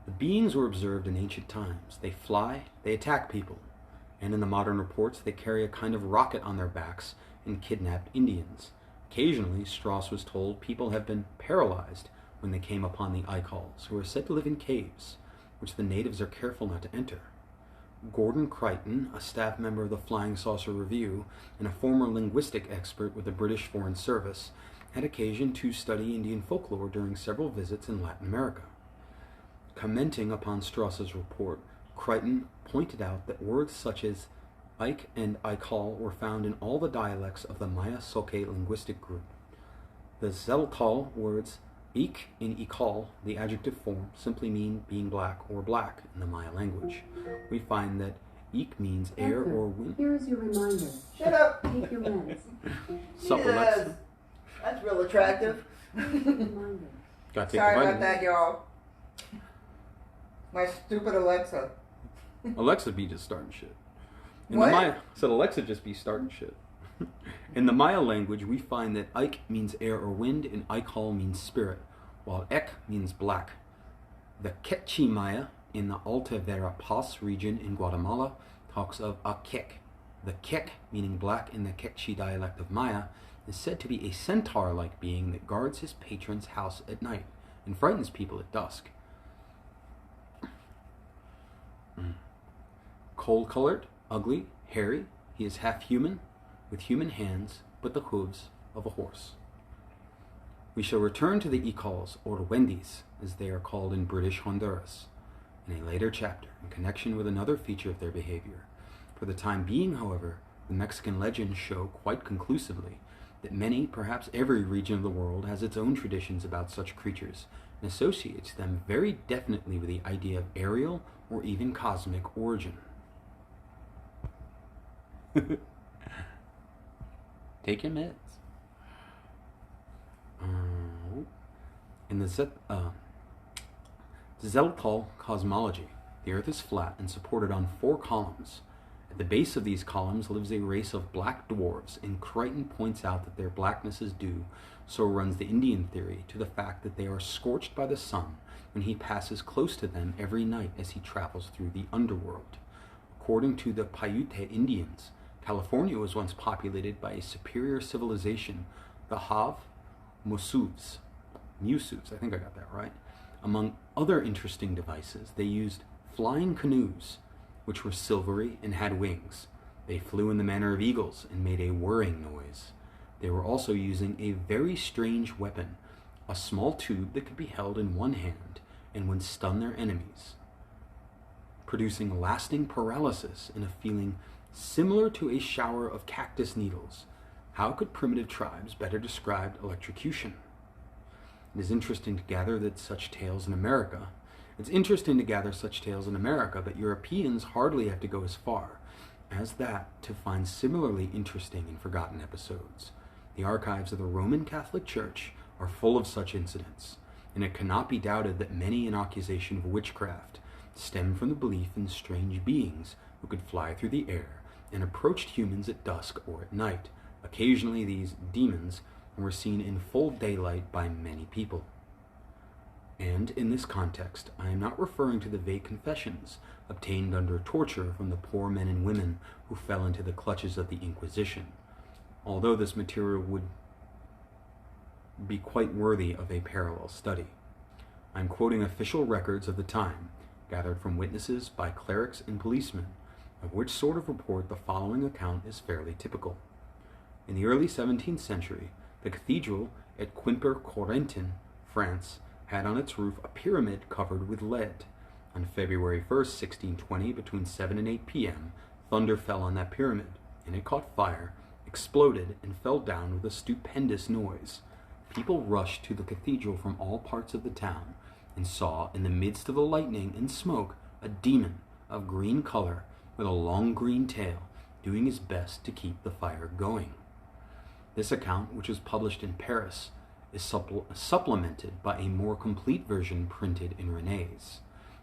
The beings were observed in ancient times. They fly, they attack people, and in the modern reports, they carry a kind of rocket on their backs and kidnapped Indians. Occasionally, Strauss was told people have been paralyzed when they came upon the Icals, who are said to live in caves, which the natives are careful not to enter. Gordon Crichton, a staff member of the Flying Saucer Review and a former linguistic expert with the British Foreign Service, had occasion to study Indian folklore during several visits in Latin America. Commenting upon Strauss's report, Crichton pointed out that words such as Ike and Ikal were found in all the dialects of the Maya-Soke linguistic group. The Zeltal words Ik and Ikal, the adjective form, simply mean being black or black in the Maya language. We find that Ik means air or wind. Here is your reminder. Shut up! Take your meds. Supplements. Yes. That's real attractive. Reminder. Gotta take Sorry the about vitamins. that, y'all. My stupid Alexa. Alexa be just starting shit. In What? the Maya, said Alexa just be starting shit. In the Maya language, we find that Ike means air or wind, and Ikal means spirit, while Ek means black. The Quechua Maya in the Alta Verapaz region in Guatemala talks of a Kek. The Kek, meaning black in the Quechua dialect of Maya, is said to be a centaur-like being that guards his patron's house at night and frightens people at dusk. Coal-colored, ugly, hairy, he is half human, with human hands, but the hooves of a horse. We shall return to the Icals, or Wendies, as they are called in British Honduras, in a later chapter, in connection with another feature of their behavior. For the time being, however, the Mexican legends show quite conclusively that many, perhaps every region of the world has its own traditions about such creatures, and associates them very definitely with the idea of aerial or even cosmic origin. Take your meds. In the Zeltal cosmology, the Earth is flat and supported on 4 columns. At the base of these columns lives a race of black dwarves, and Crichton points out that their blackness is due, so runs the Indian theory, to the fact that they are scorched by the sun when he passes close to them every night as he travels through the underworld. According to the Paiute Indians, California was once populated by a superior civilization, the Musuvs, I think I got that right. Among other interesting devices, they used flying canoes, which were silvery and had wings. They flew in the manner of eagles and made a whirring noise. They were also using a very strange weapon, a small tube that could be held in one hand and would stun their enemies, producing lasting paralysis and a feeling similar to a shower of cactus needles. How could primitive tribes better describe electrocution? It is interesting to gather that such tales in America. It's interesting to gather such tales in America, but Europeans hardly have to go as far as that to find similarly interesting and forgotten episodes. The archives of the Roman Catholic Church are full of such incidents, and it cannot be doubted that many an accusation of witchcraft stem from the belief in strange beings who could fly through the air and approached humans at dusk or at night. Occasionally these demons were seen in full daylight by many people. And in this context, I am not referring to the vague confessions obtained under torture from the poor men and women who fell into the clutches of the Inquisition, although this material would be quite worthy of a parallel study. I am quoting official records of the time, gathered from witnesses by clerics and policemen, of which sort of report the following account is fairly typical. In the early 17th century, the cathedral at Quimper-Corentin, France, had on its roof a pyramid covered with lead. On February 1st, 1620, between 7 and 8 p.m., thunder fell on that pyramid, and it caught fire, exploded and fell down with a stupendous noise. People rushed to the cathedral from all parts of the town and saw, in the midst of the lightning and smoke, a demon of green color with a long green tail doing his best to keep the fire going. This account, which was published in Paris, is supplemented by a more complete version printed in René's.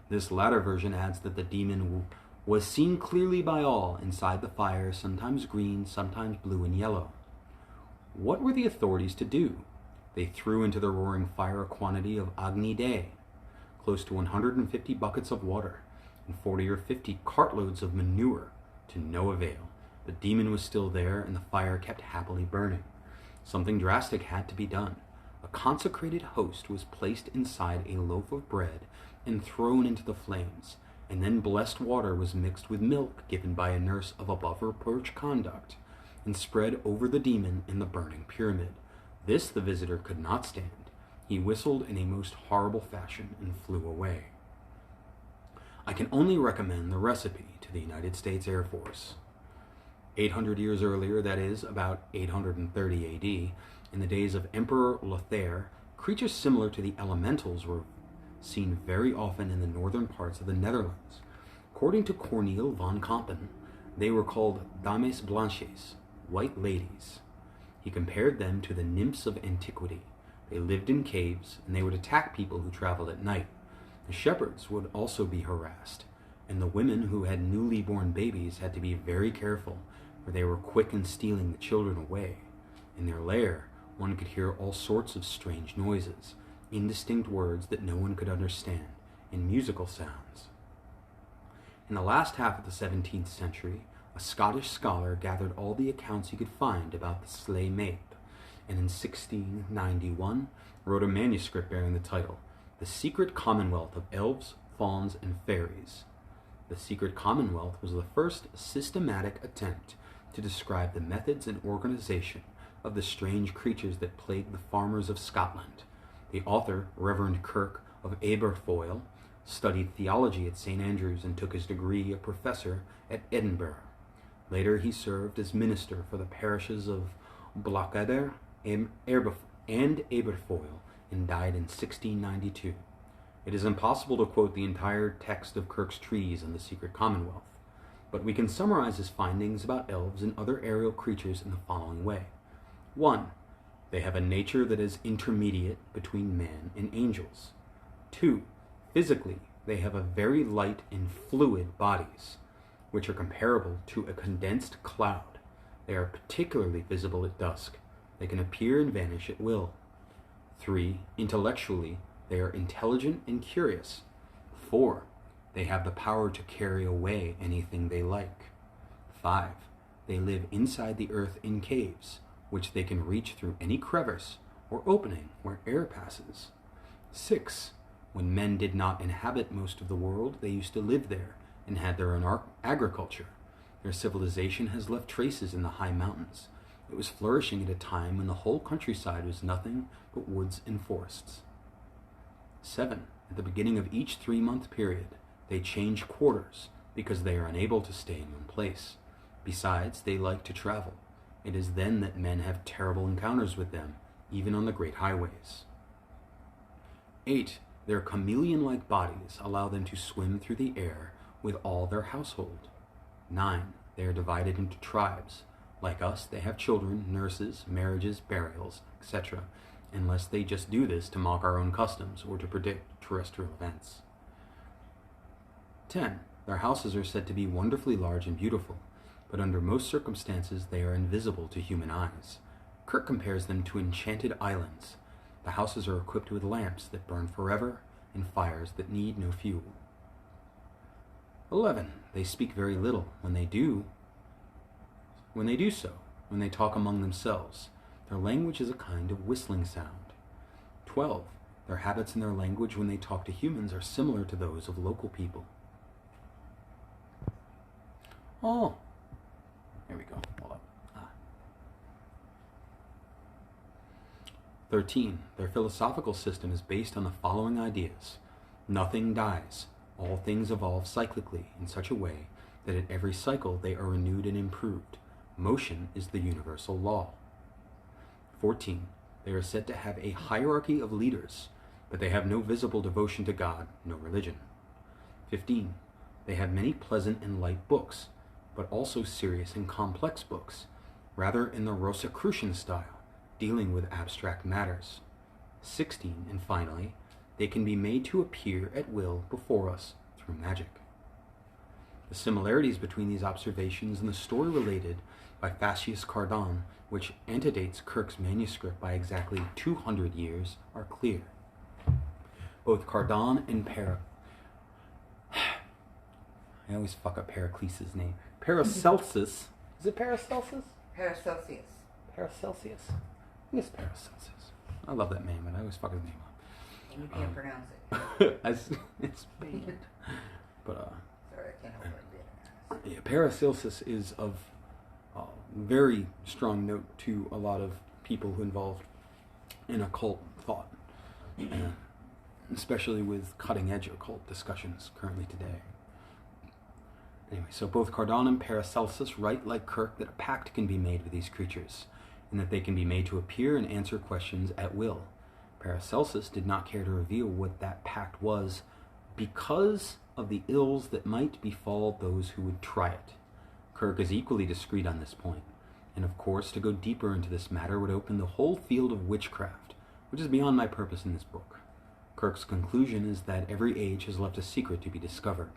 This latter version adds that the demon was seen clearly by all inside the fire, sometimes green, sometimes blue and yellow. What were the authorities to do? They threw into the roaring fire a quantity of Agni Dei, close to 150 buckets of water, and 40 or 50 cartloads of manure, to no avail. The demon was still there, and the fire kept happily burning. Something drastic had to be done. A consecrated host was placed inside a loaf of bread and thrown into the flames, and then blessed water was mixed with milk given by a nurse of above-reproach conduct, and spread over the demon in the burning pyramid. This the visitor could not stand. He whistled in a most horrible fashion and flew away. I can only recommend the recipe to the United States Air Force. 800 years earlier, that is, about 830 AD, in the days of Emperor Lothair, creatures similar to the elementals were seen very often in the northern parts of the Netherlands. According to Corneel van Kampen, they were called dames blanches, white ladies. He compared them to the nymphs of antiquity. They lived in caves, and they would attack people who traveled at night. The shepherds would also be harassed, and the women who had newly born babies had to be very careful, for they were quick in stealing the children away. In their lair, one could hear all sorts of strange noises, indistinct words that no one could understand, and musical sounds. In the last half of the 17th century, a Scottish scholar gathered all the accounts he could find about the Slay Maid, and in 1691 wrote a manuscript bearing the title, The Secret Commonwealth of Elves, Fauns, and Fairies. The Secret Commonwealth was the first systematic attempt to describe the methods and organization of the strange creatures that plagued the farmers of Scotland. The author, Reverend Kirk of Aberfoyle, studied theology at St. Andrews and took his degree a professor at Edinburgh. Later he served as minister for the parishes of Blackadder and Aberfoyle and died in 1692. It is impossible to quote the entire text of Kirk's treatise on the Secret Commonwealth, but we can summarize his findings about elves and other aerial creatures in the following way. 1. They have a nature that is intermediate between man and angels. 2. Physically, they have a very light and fluid bodies, which are comparable to a condensed cloud. They are particularly visible at dusk. They can appear and vanish at will. 3. Intellectually, they are intelligent and curious. 4. They have the power to carry away anything they like. 5. They live inside the earth in caves, which they can reach through any crevice or opening where air passes. 6. When men did not inhabit most of the world, they used to live there and had their own agriculture. Their civilization has left traces in the high mountains. It was flourishing at a time when the whole countryside was nothing but woods and forests. 7. At the beginning of each 3-month period, they change quarters because they are unable to stay in one place. Besides, they like to travel. It is then that men have terrible encounters with them, even on the great highways. 8. Their chameleon-like bodies allow them to swim through the air with all their household. 9. They are divided into tribes. Like us, they have children, nurses, marriages, burials, etc., unless they just do this to mock our own customs or to predict terrestrial events. 10. Their houses are said to be wonderfully large and beautiful, but under most circumstances they are invisible to human eyes. Kirk compares them to enchanted islands. The houses are equipped with lamps that burn forever and fires that need no fuel. 11. They speak very little. When they do so, when they talk among themselves, their language is a kind of whistling sound. 12. Their habits and their language when they talk to humans are similar to those of local people. Oh, here we go. Hold up. 13. Their philosophical system is based on the following ideas. Nothing dies. All things evolve cyclically in such a way that at every cycle they are renewed and improved. Motion is the universal law. 14. They are said to have a hierarchy of leaders, but they have no visible devotion to God, no religion. 15. They have many pleasant and light books, but also serious and complex books, rather in the Rosicrucian style, dealing with abstract matters. 16. And finally, they can be made to appear at will before us through magic. The similarities between these observations and the story related by Facius Cardan, which antedates Kirk's manuscript by exactly 200 years, are clear. Both Cardan and I always fuck up Pericles' name. Paracelsus. Is it Paracelsus? Paracelsus. Paracelsus. I think it's Paracelsus. I love that man, but I always fuck his name up. And you can't pronounce it. It's bad. But, Sorry, I can't help it. yeah, Paracelsus is of very strong note to a lot of people who involved in occult thought, especially with cutting-edge occult discussions currently today. Anyway, so both Cardan and Paracelsus write like Kirk that a pact can be made with these creatures, and that they can be made to appear and answer questions at will. Paracelsus did not care to reveal what that pact was because of the ills that might befall those who would try it. Kirk is equally discreet on this point, and of course to go deeper into this matter would open the whole field of witchcraft, which is beyond my purpose in this book. Kirk's conclusion is that every age has left a secret to be discovered.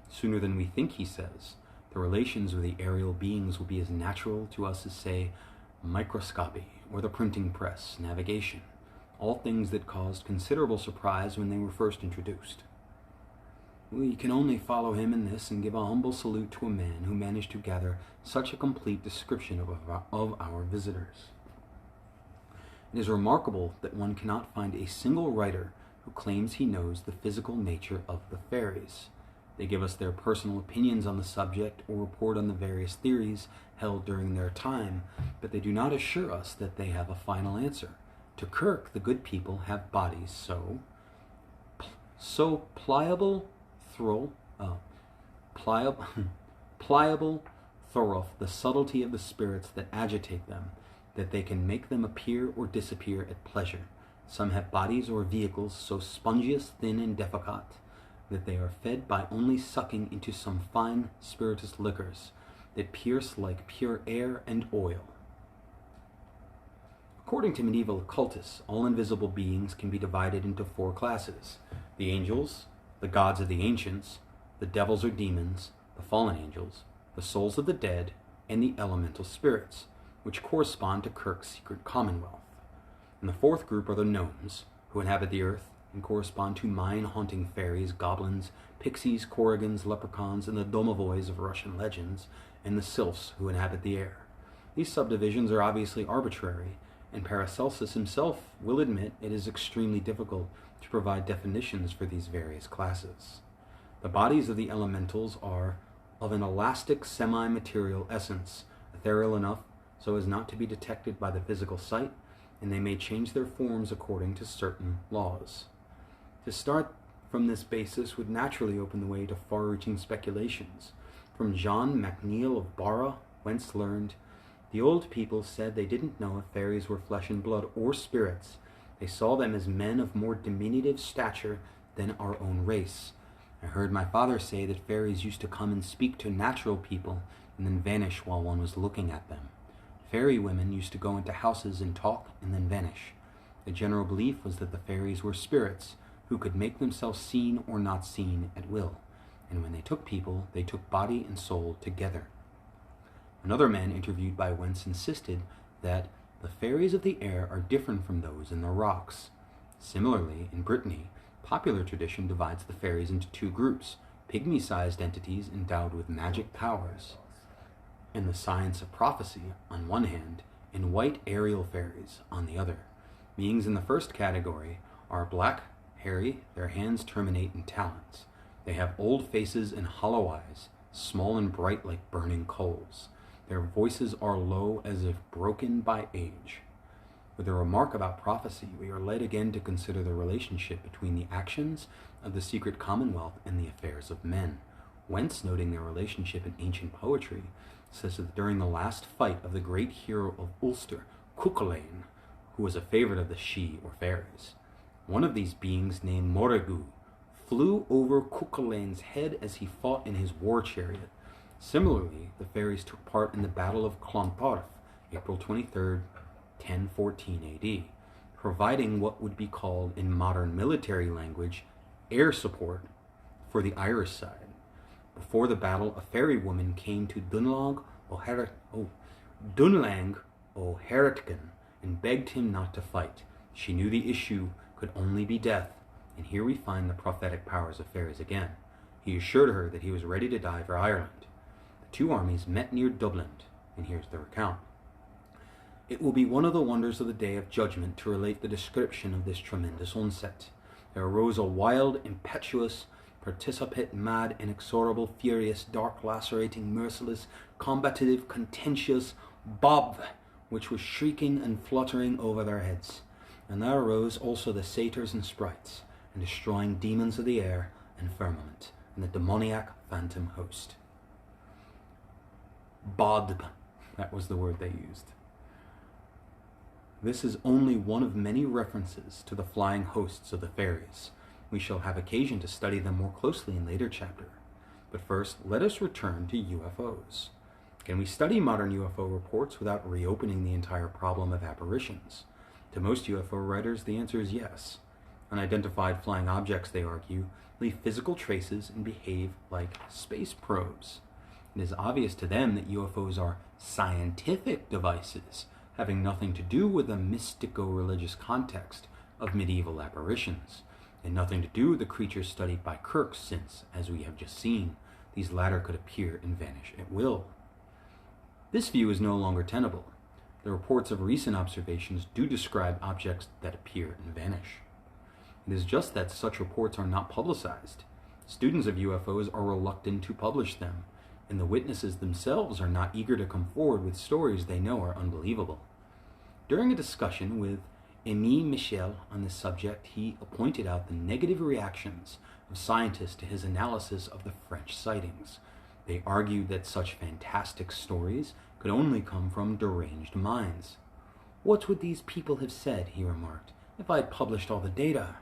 Sooner than we think, he says, the relations with the aerial beings will be as natural to us as, say, microscopy or the printing press, navigation, all things that caused considerable surprise when they were first introduced. We can only follow him in this and give a humble salute to a man who managed to gather such a complete description of our visitors. It is remarkable that one cannot find a single writer who claims he knows the physical nature of the fairies. They give us their personal opinions on the subject or report on the various theories held during their time, but they do not assure us that they have a final answer. To Kirk, the good people have bodies so pliable, thorough the subtlety of the spirits that agitate them, that they can make them appear or disappear at pleasure. Some have bodies or vehicles so spongious, thin, and defecate that they are fed by only sucking into some fine spirituous liquors that pierce like pure air and oil. According to medieval occultists, all invisible beings can be divided into 4 classes: the angels, the gods of the ancients, the devils or demons, the fallen angels, the souls of the dead, and the elemental spirits, which correspond to Kirk's Secret Commonwealth. And the 4th group are the gnomes, who inhabit the earth and correspond to mine-haunting fairies, goblins, pixies, korrigans, leprechauns, and the domovoys of Russian legends, and the sylphs, who inhabit the air. These subdivisions are obviously arbitrary, and Paracelsus himself will admit it is extremely difficult to provide definitions for these various classes. The bodies of the elementals are of an elastic semi-material essence, ethereal enough so as not to be detected by the physical sight, and they may change their forms according to certain laws. To start from this basis would naturally open the way to far-reaching speculations. From John MacNeil of Barra, whence learned, the old people said they didn't know if fairies were flesh and blood or spirits. They saw them as men of more diminutive stature than our own race. I heard my father say that fairies used to come and speak to natural people and then vanish while one was looking at them. Fairy women used to go into houses and talk and then vanish. The general belief was that the fairies were spirits who could make themselves seen or not seen at will, and when they took people, they took body and soul together. Another man interviewed by Wentz insisted that the fairies of the air are different from those in the rocks. Similarly, in Brittany, popular tradition divides the fairies into 2 groups: pygmy-sized entities endowed with magic powers, and the science of prophecy on one hand, and white aerial fairies on the other. Beings in the first category are black, hairy, their hands terminate in talons. They have old faces and hollow eyes, small and bright like burning coals. Their voices are low as if broken by age. With a remark about prophecy, we are led again to consider the relationship between the actions of the Secret Commonwealth and the affairs of men. Wentz, noting their relationship in ancient poetry, says that during the last fight of the great hero of Ulster, Cuchulainn, who was a favorite of the Sidhe or fairies, one of these beings named Morrigu flew over Cuchulainn's head as he fought in his war chariot. Similarly, the fairies took part in the Battle of Clontarf, April 23rd, 1014 AD, providing what would be called in modern military language air support for the Irish side. Before the battle, a fairy woman came to Dunlang O'Herrigan and begged him not to fight. She knew the issue could only be death, and here we find the prophetic powers of fairies again. He assured her that he was ready to die for Ireland. The two armies met near Dublin, and here's the recount. It will be one of the wonders of the day of judgment to relate the description of this tremendous onset. There arose a wild, impetuous, participate, mad, inexorable, furious, dark, lacerating, merciless, combative, contentious bob, which was shrieking and fluttering over their heads. And there arose also the satyrs and sprites, and destroying demons of the air and firmament, and the demoniac phantom host. Bodb, that was the word they used. This is only one of many references to the flying hosts of the fairies. We shall have occasion to study them more closely in later chapter. But first, let us return to UFOs. Can we study modern UFO reports without reopening the entire problem of apparitions? To most UFO writers, the answer is yes. Unidentified flying objects, they argue, leave physical traces and behave like space probes. It is obvious to them that UFOs are scientific devices, having nothing to do with the mystico-religious context of medieval apparitions, and nothing to do with the creatures studied by Kirk, since, as we have just seen, these latter could appear and vanish at will. This view is no longer tenable. The reports of recent observations do describe objects that appear and vanish. It is just that such reports are not publicized. Students of UFOs are reluctant to publish them, and the witnesses themselves are not eager to come forward with stories they know are unbelievable. During a discussion with Émile Michel on this subject, he pointed out the negative reactions of scientists to his analysis of the French sightings. They argued that such fantastic stories could only come from deranged minds. What would these people have said, he remarked, if I had published all the data?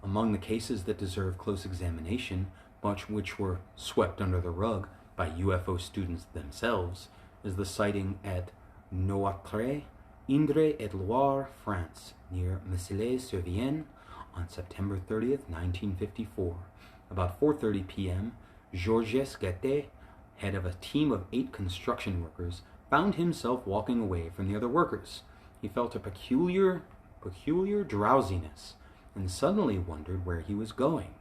Among the cases that deserve close examination, but which were swept under the rug by UFO students themselves, is the sighting at Noirtre, Indre et Loire, France, near Meslay-sur-Vienne, on September 30th, 1954. About 4:30 p.m., Georges Gatté, head of a team of 8 construction workers, found himself walking away from the other workers. He felt a peculiar drowsiness, and suddenly wondered where he was going.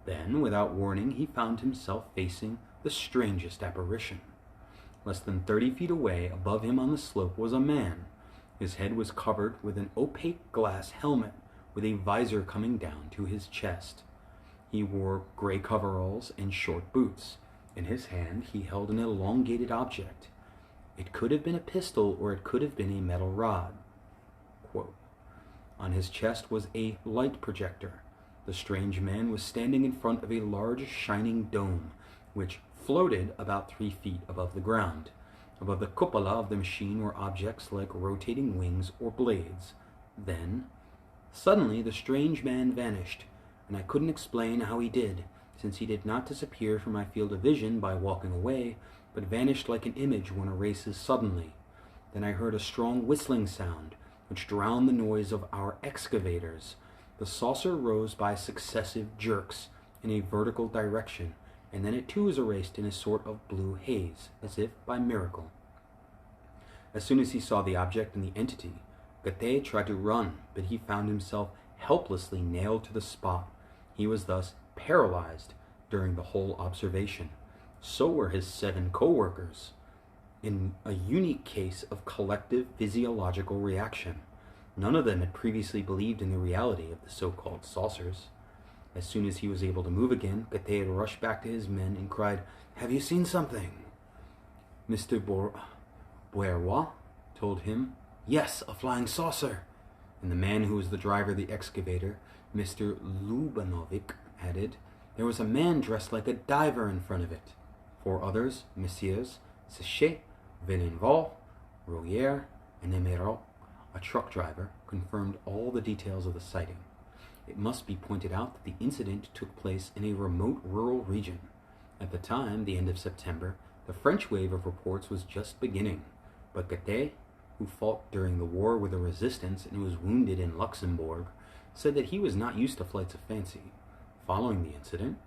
Then, without warning, he found himself facing the strangest apparition. Less than 30 feet away, above him on the slope, was a man. His head was covered with an opaque glass helmet, with a visor coming down to his chest. He wore gray coveralls and short boots. In his hand, he held an elongated object. It could have been a pistol, or it could have been a metal rod. Quote, on his chest was a light projector. The strange man was standing in front of a large shining dome, which floated about 3 feet above the ground. Above the cupola of the machine were objects like rotating wings or blades. Then, suddenly, the strange man vanished, and I couldn't explain how he did, since he did not disappear from my field of vision by walking away, but vanished like an image when erases suddenly. Then I heard a strong whistling sound, which drowned the noise of our excavators. The saucer rose by successive jerks in a vertical direction, and then it too was erased in a sort of blue haze, as if by miracle. As soon as he saw the object and the entity, Gatté tried to run, but he found himself helplessly nailed to the spot. He was thus paralyzed during the whole observation. So were his 7 co-workers, in a unique case of collective physiological reaction. None of them had previously believed in the reality of the so-called saucers. As soon as he was able to move again, Gatté had rushed back to his men and cried, "Have you seen something?" Mr. Bourrois told him, "Yes, a flying saucer." And the man who was the driver of the excavator, Mr. Lubanovic, added, There was a man dressed like a diver in front of it. 4 others, Messieurs Sichet, Villeneuve, Rouillère, and Emeraude, a truck driver, confirmed all the details of the sighting. It must be pointed out that the incident took place in a remote rural region. At the time, the end of September, the French wave of reports was just beginning, but Gatet, who fought during the war with the resistance and was wounded in Luxembourg, said that he was not used to flights of fancy. Following the incident,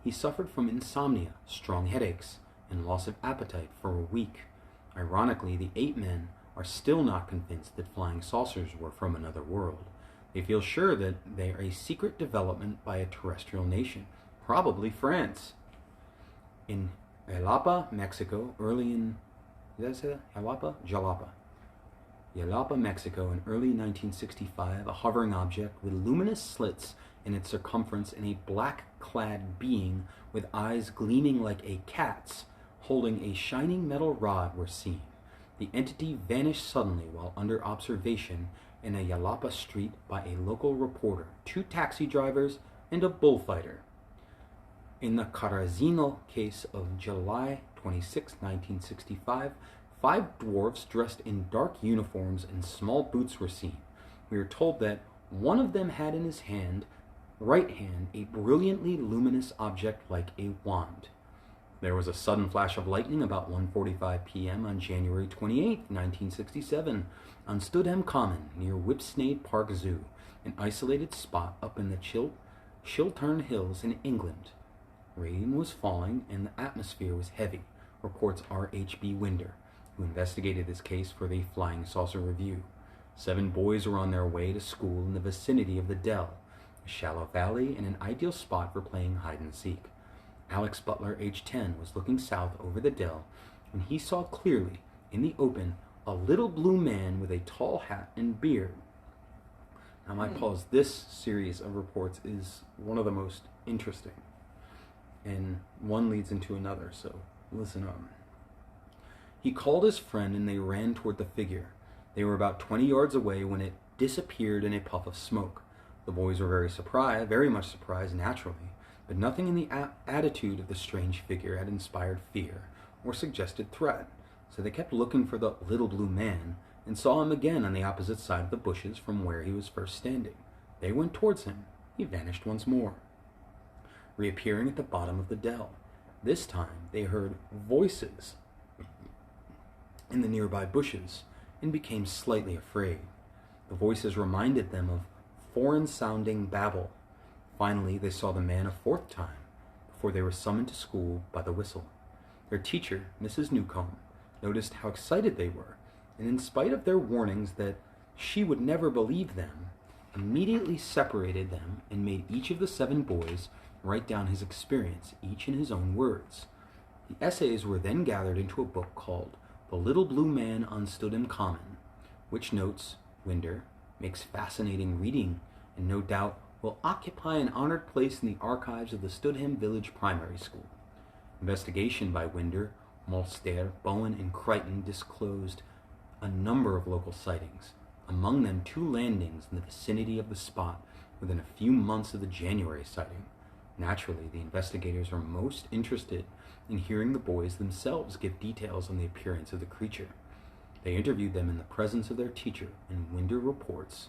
he suffered from insomnia, strong headaches, and loss of appetite for a week. Ironically, the 8 men are still not convinced that flying saucers were from another world. They feel sure that they are a secret development by a terrestrial nation, probably France. In Jalapa, Mexico, Jalapa, Mexico, in early 1965, a hovering object with luminous slits in its circumference and a black-clad being with eyes gleaming like a cat's, holding a shining metal rod, were seen. The entity vanished suddenly while under observation in a Jalapa street by a local reporter, 2 taxi drivers, and a bullfighter. In the Carrazino case of July 26, 1965, 5 dwarfs dressed in dark uniforms and small boots were seen. We are told that one of them had in his right hand a brilliantly luminous object like a wand. There was a sudden flash of lightning about 1:45 p.m. on January 28, 1967, on Studham Common near Whipsnade Park Zoo, an isolated spot up in the Chiltern Hills in England. Rain was falling and the atmosphere was heavy, reports R.H.B. Winder, who investigated this case for the Flying Saucer Review. 7 boys were on their way to school in the vicinity of the Dell, a shallow valley and an ideal spot for playing hide-and-seek. Alex Butler, age 10, was looking south over the Dell when he saw clearly, in the open, a little blue man with a tall hat and beard. Now, my pause, this series of reports is one of the most interesting, and one leads into another, so listen up. He called his friend and they ran toward the figure. They were about 20 yards away when it disappeared in a puff of smoke. The boys were very much surprised naturally, but nothing in the attitude of the strange figure had inspired fear or suggested threat, so they kept looking for the little blue man and saw him again on the opposite side of the bushes from where he was first standing. They went towards him. He vanished once more, reappearing at the bottom of the dell. This time they heard voices in the nearby bushes and became slightly afraid. The voices reminded them of foreign-sounding babble. Finally, they saw the man a 4th time before they were summoned to school by the whistle. Their teacher, Mrs. Newcomb, noticed how excited they were, and in spite of their warnings that she would never believe them, immediately separated them and made each of the 7 boys write down his experience, each in his own words. The essays were then gathered into a book called The Little Blue Man on Studham Common, which, notes Winder, makes fascinating reading and no doubt will occupy an honored place in the archives of the Studham Village Primary School. Investigation by Winder, Molster, Bowen, and Crichton disclosed a number of local sightings, among them 2 landings in the vicinity of the spot within a few months of the January sighting. Naturally, the investigators are most interested in hearing the boys themselves give details on the appearance of the creature. They interviewed them in the presence of their teacher, and Winder reports,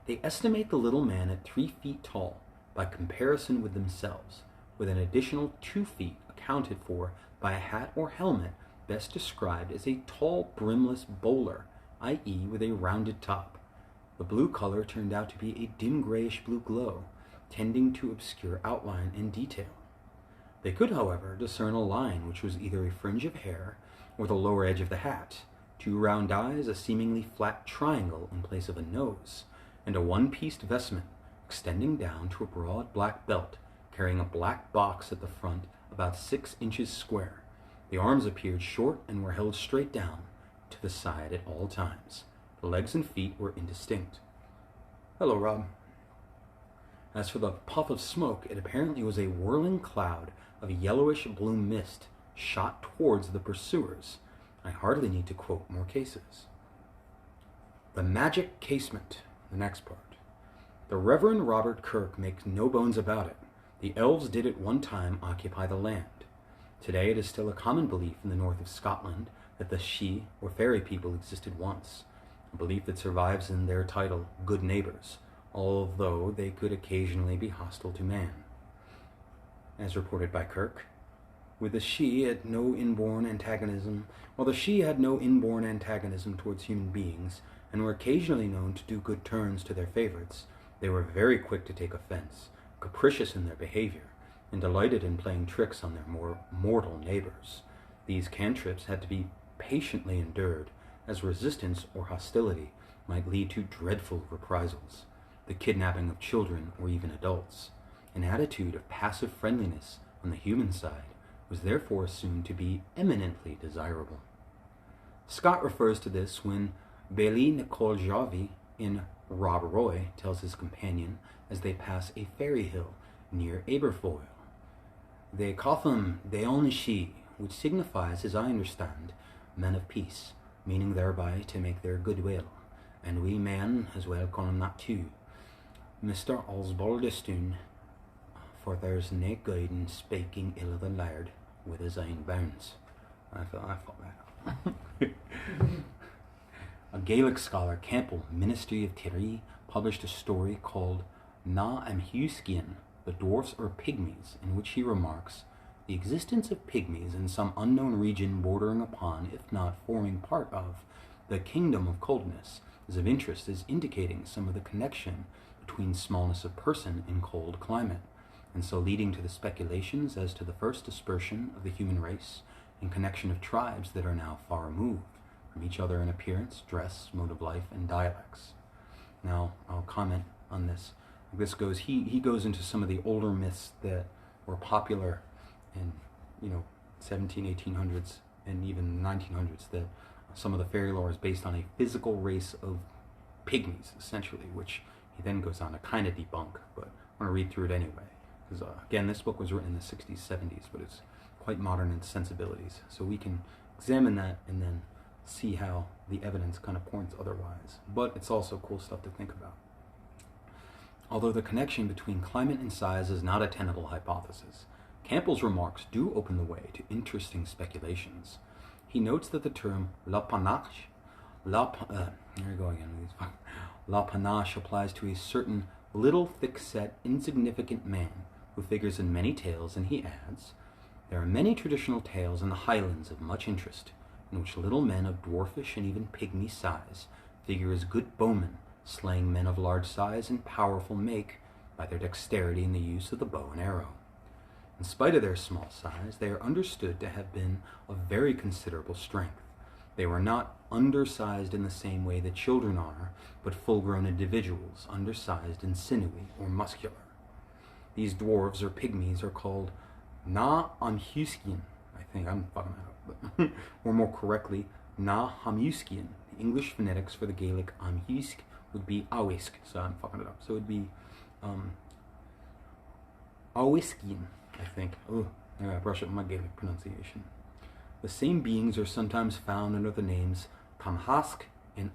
they estimate the little man at 3 feet tall by comparison with themselves, with an additional 2 feet accounted for by a hat or helmet best described as a tall brimless bowler, i.e. with a rounded top. The blue color turned out to be a dim grayish-blue glow, tending to obscure outline and detail. They could, however, discern a line which was either a fringe of hair or the lower edge of the hat, 2 round eyes, a seemingly flat triangle in place of a nose, and a one-pieced vestment extending down to a broad black belt carrying a black box at the front about 6 inches square. The arms appeared short and were held straight down to the side at all times. The legs and feet were indistinct. Hello, Rob. As for the puff of smoke, it apparently was a whirling cloud of yellowish-blue mist shot towards the pursuers. I hardly need to quote more cases. The magic casement, the next part. The Reverend Robert Kirk makes no bones about it. The elves did at one time occupy the land. Today it is still a common belief in the north of Scotland that the Sidhe, or fairy people, existed once, a belief that survives in their title, good neighbors, although they could occasionally be hostile to man. As reported by Kirk, while the Sidhe had no inborn antagonism towards human beings, and were occasionally known to do good turns to their favorites, they were very quick to take offense, capricious in their behavior, and delighted in playing tricks on their more mortal neighbors. These cantrips had to be patiently endured, as resistance or hostility might lead to dreadful reprisals, the kidnapping of children or even adults. An attitude of passive friendliness on the human side was therefore assumed to be eminently desirable. Scott refers to this when Baillie Nicole Jarvie in Rob Roy tells his companion as they pass a fairy hill near Aberfoyle. They call them Daon Sidhe, which signifies, as I understand, men of peace, meaning thereby to make their goodwill, and we men as well call him that too. Mr. Osbaldistone, for there's nae guide in speaking ill of the laird with his ain bounds. I thought that. A Gaelic scholar, Campbell, Ministry of Tiree, published a story called Na Amhuiscian, the Dwarfs or Pygmies, in which he remarks, the existence of pygmies in some unknown region bordering upon, if not forming part of, the kingdom of coldness is of interest as indicating some of the connection between smallness of person in cold climate, and so leading to the speculations as to the first dispersion of the human race and connection of tribes that are now far removed from each other in appearance, dress, mode of life, and dialects. Now, I'll comment on this. This goes, he goes into some of the older myths that were popular in, 17, 1800s, and even 1900s, that some of the fairy lore is based on a physical race of pygmies, essentially, which he then goes on to kind of debunk, but I'm going to read through it anyway. Because, again, this book was written in the 60s, 70s, but it's quite modern in sensibilities. So we can examine that and then see how the evidence kind of points otherwise. But it's also cool stuff to think about. Although the connection between climate and size is not a tenable hypothesis, Campbell's remarks do open the way to interesting speculations. He notes that the term la panache applies to a certain little, thick-set, insignificant man who figures in many tales, and he adds, there are many traditional tales in the Highlands of much interest, in which little men of dwarfish and even pygmy size figure as good bowmen, slaying men of large size and powerful make by their dexterity in the use of the bow and arrow. In spite of their small size, they are understood to have been of very considerable strength. They were not undersized in the same way that children are, but full-grown individuals, undersized and sinewy or muscular. These dwarves or pygmies are called Na Amhuiscian. I think I'm fucking that up, but or more correctly, Na Hamhuiscian. The English phonetics for the Gaelic Amhuisc would be Awisk, so I'm fucking it up. So it would be Awiskian, I think. Oh, I gotta brush up my Gaelic pronunciation. The same beings are sometimes found under the names Tamhask and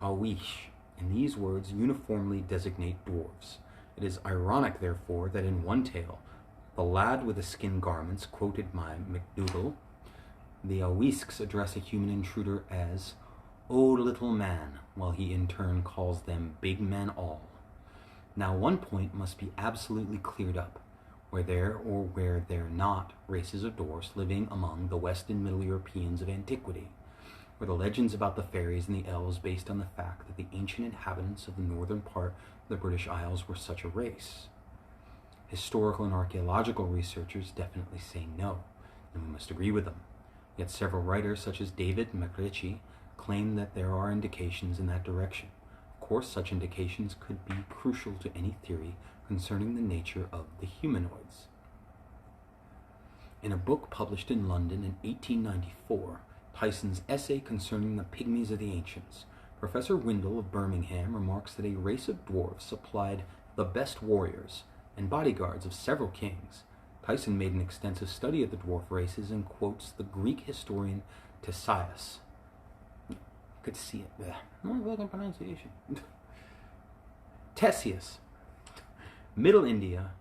Awish, and these words uniformly designate dwarves. It is ironic, therefore, that in one tale, the lad with the skin garments quoted by MacDougall, the Awisks address a human intruder as, "O little man," while he in turn calls them big men all. Now one point must be absolutely cleared up. Where there or where there not races of dwarfs living among the West and Middle Europeans of antiquity, were the legends about the fairies and the elves based on the fact that the ancient inhabitants of the northern part of the British Isles were such a race? Historical and archaeological researchers definitely say no, and we must agree with them. Yet several writers, such as David McRitchie, claim that there are indications in that direction. Of course, such indications could be crucial to any theory concerning the nature of the humanoids. In a book published in London in 1894, Tyson's essay concerning the pygmies of the ancients, Professor Windle of Birmingham remarks that a race of dwarfs supplied the best warriors and bodyguards of several kings. Tyson made an extensive study of the dwarf races and quotes the Greek historian Ctesias. You could see it there. No fucking pronunciation. Ctesias. Middle India,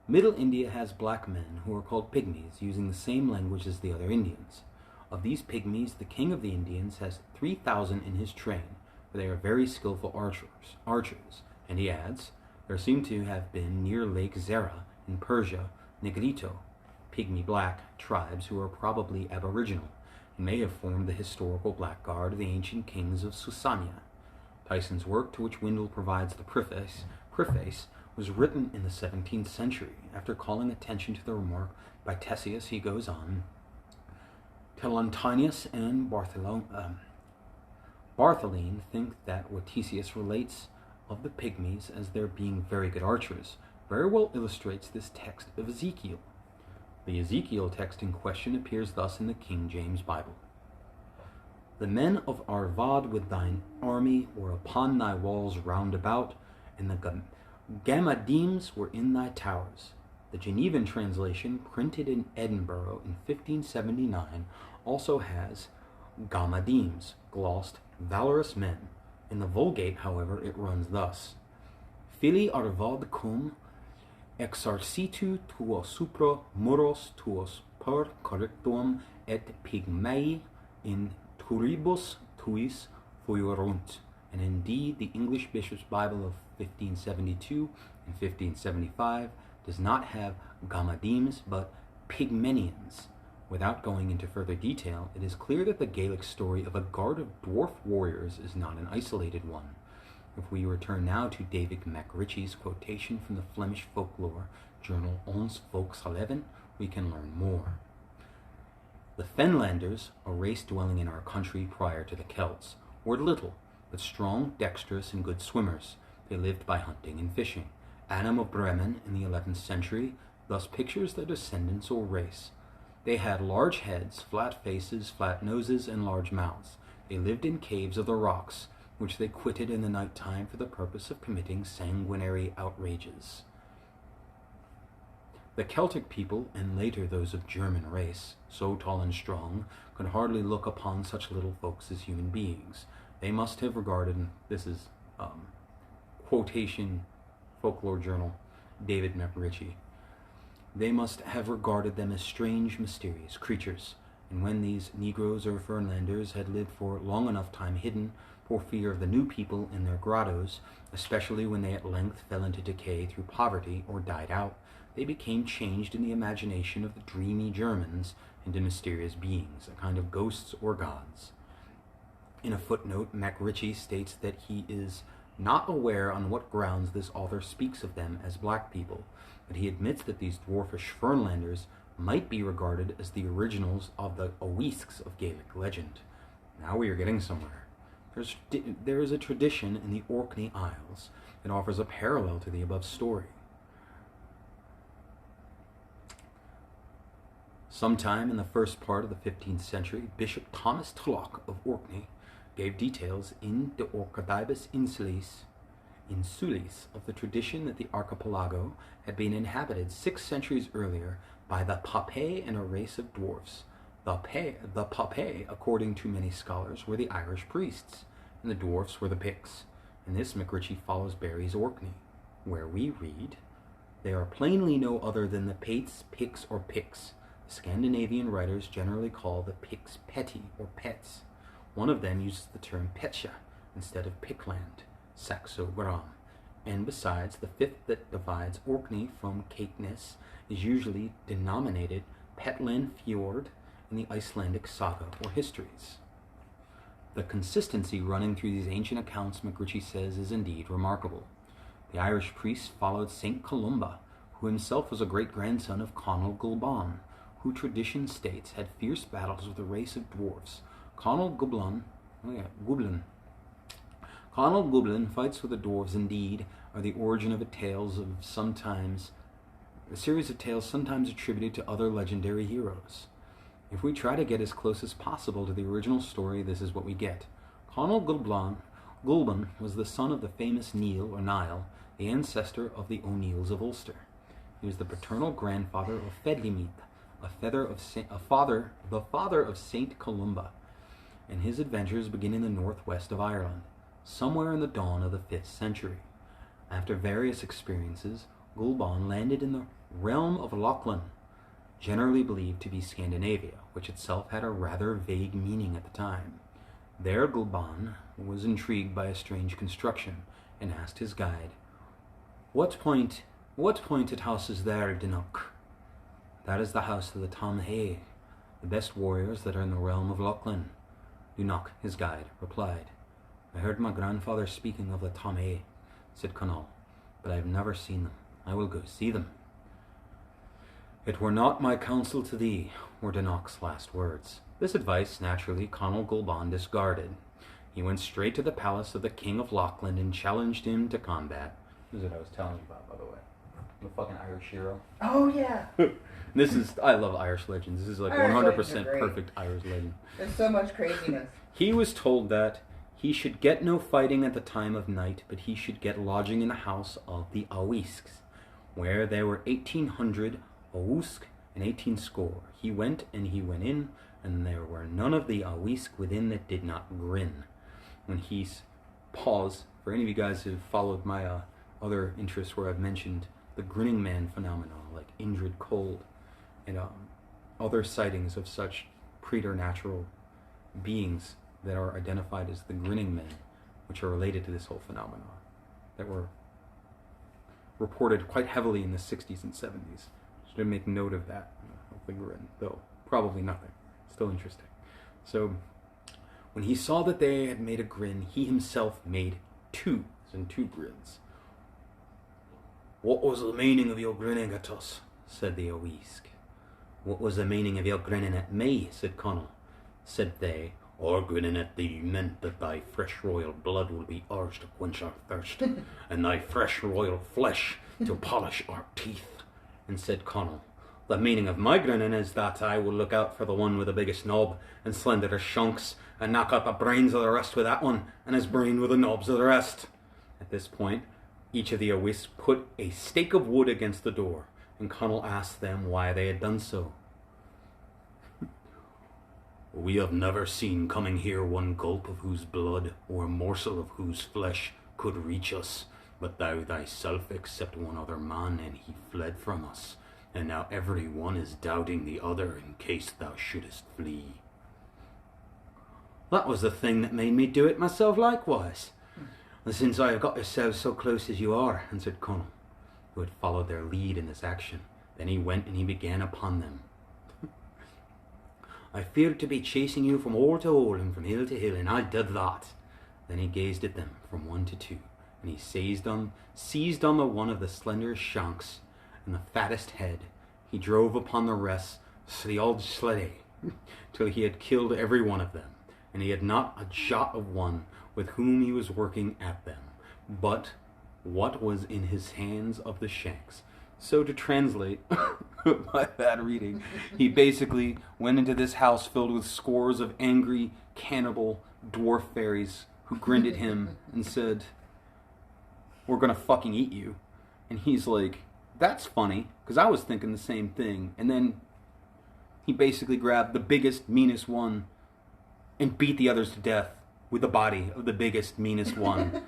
Middle India has black men who are called pygmies, using the same language as the other Indians. Of these pygmies, the king of the Indians has 3,000 in his train, for they are very skillful archers. And he adds, there seem to have been near Lake Zara in Persia, Negrito, pygmy black tribes who are probably aboriginal and may have formed the historical blackguard of the ancient kings of Susania. Tyson's work, to which Windle provides the preface, was written in the 17th century. After calling attention to the remark by Ctesias, he goes on, Telantinus and Bartholine think that what Ctesias relates of the pygmies as their being very good archers very well illustrates this text of Ezekiel. The Ezekiel text in question appears thus in the King James Bible. The men of Arvad with thine army were upon thy walls round about, and the Gammadims were in thy towers. The Genevan translation, printed in Edinburgh in 1579, also has Gammadims, glossed valorous men. In the Vulgate, however, it runs thus: Fili Arvad cum exercitu tuos supra muros tuos per correctum et pygmaei in turibus tuis fuerunt. And indeed, the English Bishop's Bible of 1572 and 1575 does not have Gammadims, but Pygmenians. Without going into further detail, it is clear that the Gaelic story of a guard of dwarf warriors is not an isolated one. If we return now to David MacRitchie's quotation from the Flemish folklore journal Ons Volksleven, we can learn more. The Fenlanders, a race dwelling in our country prior to the Celts, were little, but strong, dexterous, and good swimmers. They lived by hunting and fishing. Adam of Bremen in the 11th century thus pictures their descendants or race. They had large heads, flat faces, flat noses, and large mouths. They lived in caves of the rocks, which they quitted in the night time for the purpose of committing sanguinary outrages. The Celtic people, and later those of German race, so tall and strong, could hardly look upon such little folks as human beings. They must have regarded, and this is quotation, folklore journal, David MacRitchie, they must have regarded them as strange, mysterious creatures. And when these Negroes or Fernlanders had lived for long enough time hidden, for fear of the new people in their grottos, especially when they at length fell into decay through poverty or died out, they became changed in the imagination of the dreamy Germans into mysterious beings, a kind of ghosts or gods. In a footnote, MacRitchie states that he is not aware on what grounds this author speaks of them as black people, but he admits that these dwarfish Fernlanders might be regarded as the originals of the Owisks of Gaelic legend. Now we are getting somewhere. There is a tradition in the Orkney Isles that offers a parallel to the above story. Sometime in the first part of the 15th century, Bishop Thomas Tulloch of Orkney gave details in De Orcadibus Insulis of the tradition that the archipelago had been inhabited 6 centuries earlier by the Pape and a race of dwarfs. The Pape, according to many scholars, were the Irish priests, and the dwarfs were the Picts. In this, MacRitchie follows Barry's Orkney, where we read, they are plainly no other than the Pates, Picts, or Picts. Scandinavian writers generally call the Picts Petty or Pets. One of them uses the term Petsha instead of Pickland, Saxo Gram. And besides, the fifth that divides Orkney from Caithness is usually denominated Petland Fjord in the Icelandic saga or histories. The consistency running through these ancient accounts, MacRitchie says, is indeed remarkable. The Irish priests followed St. Columba, who himself was a great-grandson of Conall Gulban, who tradition states had fierce battles with a race of dwarfs. Conall Gublin fights with the dwarves indeed are the origin of a series of tales sometimes attributed to other legendary heroes. If we try to get as close as possible to the original story, this is what we get. Conall Gulban was the son of the famous Niall or Niall, the ancestor of the O'Neills of Ulster. He was the paternal grandfather of Fedlimith, the father of Saint Columba, and his adventures begin in the northwest of Ireland, somewhere in the dawn of the 5th century. After various experiences, Gulban landed in the realm of Lachlan, generally believed to be Scandinavia, which itself had a rather vague meaning at the time. There Gulban was intrigued by a strange construction, and asked his guide, What pointed house is there, Dinok? That is the house of the Tamhe, the best warriors that are in the realm of Lachlan. Dinok, his guide, replied, I heard my grandfather speaking of the Tamhe, said Conall, but I have never seen them. I will go see them. It were not my counsel to thee, were Dinok's last words. This advice, naturally, Conall Gulban discarded. He went straight to the palace of the King of Lachlan and challenged him to combat. This is what I was telling you about, by the way. The fucking Irish hero. Oh, yeah. I love Irish legends. This is like Irish 100% legends are great. perfect Irish legend. There's so much craziness. He was told that he should get no fighting at the time of night, but he should get lodging in the house of the Awisks, where there were 1,800 Awusk and 18 score. He went in, and there were none of the Awisk within that did not grin. When he's pause, for any of you guys who've followed my other interests where I've mentioned the grinning man phenomenon, like Indrid Cold, and other sightings of such preternatural beings that are identified as the grinning men, which are related to this whole phenomenon, that were reported quite heavily in the 60s and 70s. So to make note of that, of the grin, though probably nothing. Still interesting. So when he saw that they had made a grin, he himself made two grins. What was the meaning of your grinning at us? Said the Awisk. What was the meaning of your grinning at me? Said Conall. Said they, Our grinning at thee meant that thy fresh royal blood will be ours to quench our thirst, and thy fresh royal flesh to polish our teeth. And said Conall, The meaning of my grinning is that I will look out for the one with the biggest knob and slenderer shunks, and knock out the brains of the rest with that one, and his brain with the knobs of the rest. At this point, each of the Awisks put a stake of wood against the door, and Conall asked them why they had done so. We have never seen coming here one gulp of whose blood, or a morsel of whose flesh, could reach us, but thou thyself except one other man, and he fled from us, and now every one is doubting the other in case thou shouldest flee. That was the thing that made me do it myself likewise. And since I have got yourselves so close as you are, answered Conall, who had followed their lead in this action. Then he went and he began upon them. I feared to be chasing you from hole to hole and from hill to hill, and I did that. Then he gazed at them from one to two, and he seized on the one of the slenderest shanks and the fattest head. He drove upon the rest sliod sleigh, till he had killed every one of them, and he had not a jot of one with whom he was working at them, but what was in his hands of the shanks. So to translate my bad reading, he basically went into this house filled with scores of angry, cannibal dwarf fairies who grinned at him and said, We're gonna fucking eat you. And he's like, that's funny, because I was thinking the same thing. And then he basically grabbed the biggest, meanest one and beat the others to death with the body of the biggest, meanest one.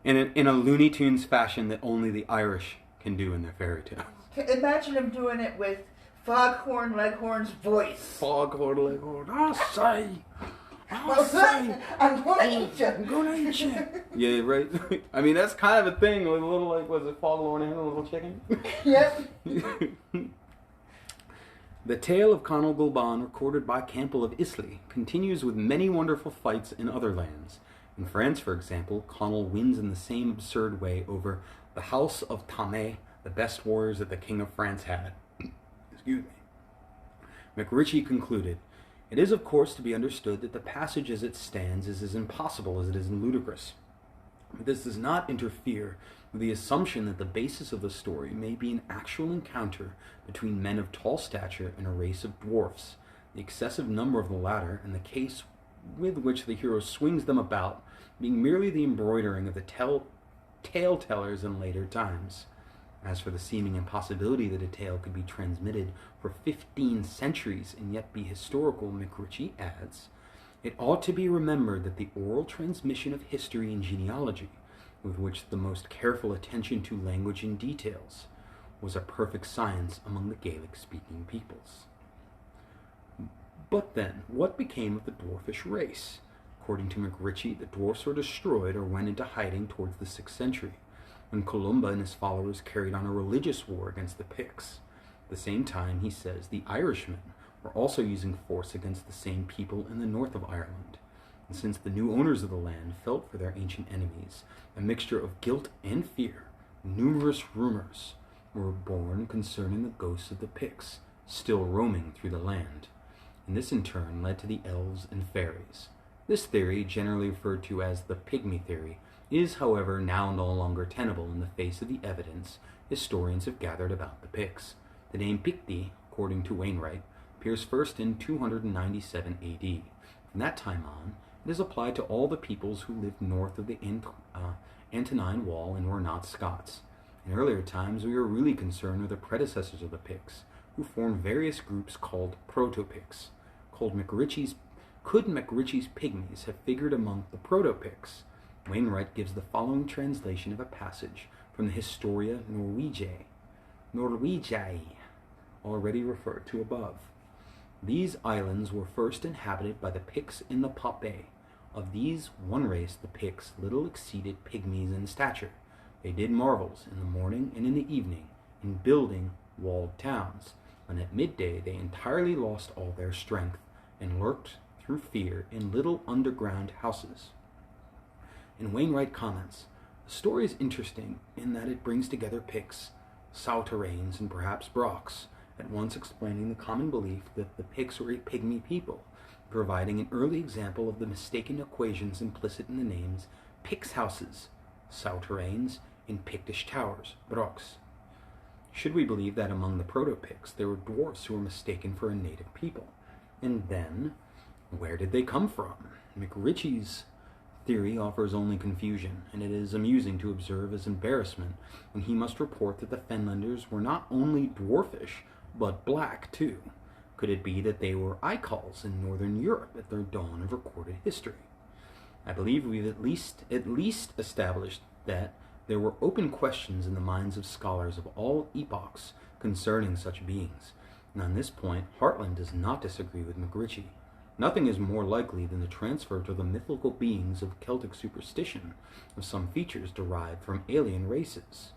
in a Looney Tunes fashion that only the Irish can do in their fairy tales. Imagine him doing it with Foghorn Leghorn's voice. Foghorn Leghorn, I say, I'm gonna eat you. I'm gonna eat you. Yeah, right. I mean, that's kind of a thing with a little, like, was it Foghorn and a little chicken? Yep. The tale of Conall Gulban, recorded by Campbell of Islay, continues with many wonderful fights in other lands. In France, for example, Conall wins in the same absurd way over the House of Tamé, the best warriors that the King of France had. Excuse me. McRitchie concluded, It is, of course, to be understood that the passage as it stands is as impossible as it is ludicrous. But this does not interfere with the assumption that the basis of the story may be an actual encounter between men of tall stature and a race of dwarfs, the excessive number of the latter, and the case with which the hero swings them about, being merely the embroidering of the tale-tellers in later times. As for the seeming impossibility that a tale could be transmitted for 15 centuries and yet be historical, McRitchie adds, it ought to be remembered that the oral transmission of history and genealogy, with which the most careful attention to language and details was a perfect science among the Gaelic-speaking peoples. But then, what became of the dwarfish race? According to McRitchie, the dwarfs were destroyed or went into hiding towards the 6th century, when Columba and his followers carried on a religious war against the Picts. At the same time, he says, the Irishmen were also using force against the same people in the north of Ireland. And since the new owners of the land felt for their ancient enemies a mixture of guilt and fear, numerous rumors were born concerning the ghosts of the Picts still roaming through the land. And this in turn led to the elves and fairies. This theory, generally referred to as the pygmy theory, is, however, now no longer tenable in the face of the evidence historians have gathered about the Picts. The name Picti, according to Wainwright, appears first in 297 AD. From that time on, it is applied to all the peoples who lived north of the Antonine Wall and were not Scots. In earlier times, we were really concerned with the predecessors of the Picts, who formed various groups called Proto-Picts. Could McRitchie's pygmies have figured among the Proto-Picts? Wainwright gives the following translation of a passage from the Historia Norwegiae, already referred to above. These islands were first inhabited by the Picts in the Popé. Of these, one race, the Picts, little exceeded pygmies in stature. They did marvels in the morning and in the evening in building walled towns, and at midday they entirely lost all their strength and lurked through fear in little underground houses. And Wainwright comments, the story is interesting in that it brings together Picts, Souterrains, and perhaps Brochs, at once explaining the common belief that the Picts were a pygmy people, providing an early example of the mistaken equations implicit in the names Picts houses, Souterrains, and Pictish towers, Brochs. Should we believe that among the Proto-Picts there were dwarfs who were mistaken for a native people? And then, where did they come from? McRitchie's theory offers only confusion, and it is amusing to observe as embarrassment when he must report that the Fenlanders were not only dwarfish, but black too. Could it be that they were Icals in northern Europe at their dawn of recorded history? I believe we've at least established that there were open questions in the minds of scholars of all epochs concerning such beings, and on this point Hartland does not disagree with McRitchie. Nothing is more likely than the transfer to the mythical beings of Celtic superstition of some features derived from alien races.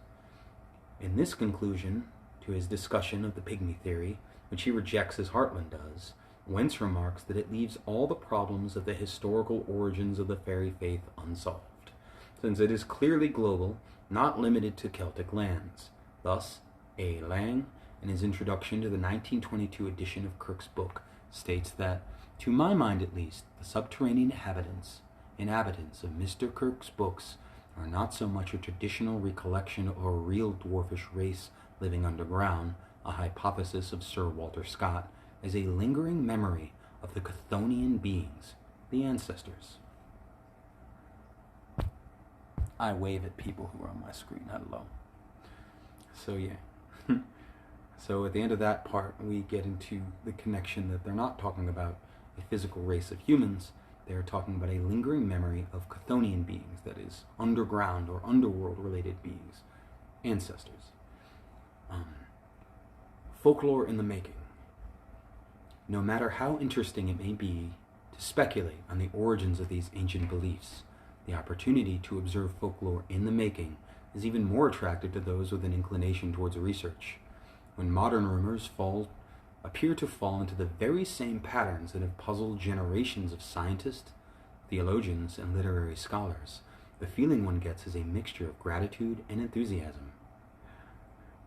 In this conclusion to his discussion of the pygmy theory, which he rejects as Hartland does, Wentz remarks that it leaves all the problems of the historical origins of the fairy faith unsolved, since it is clearly global, not limited to Celtic lands. Thus, A. Lang, in his introduction to the 1922 edition of Kirk's book, states that, to my mind at least, the subterranean inhabitants of Mr. Kirk's books are not so much a traditional recollection of a real dwarfish race living underground, a hypothesis of Sir Walter Scott, as a lingering memory of the Chthonian beings, the ancestors. I wave at people who are on my screen. Hello. So yeah. So at the end of that part, we get into the connection that they're not talking about a physical race of humans. They're talking about a lingering memory of Chthonian beings, that is, underground or underworld-related beings, ancestors. Folklore in the making. No matter how interesting it may be to speculate on the origins of these ancient beliefs, the opportunity to observe folklore in the making is even more attractive to those with an inclination towards research. When modern rumors appear to fall into the very same patterns that have puzzled generations of scientists, theologians, and literary scholars, the feeling one gets is a mixture of gratitude and enthusiasm.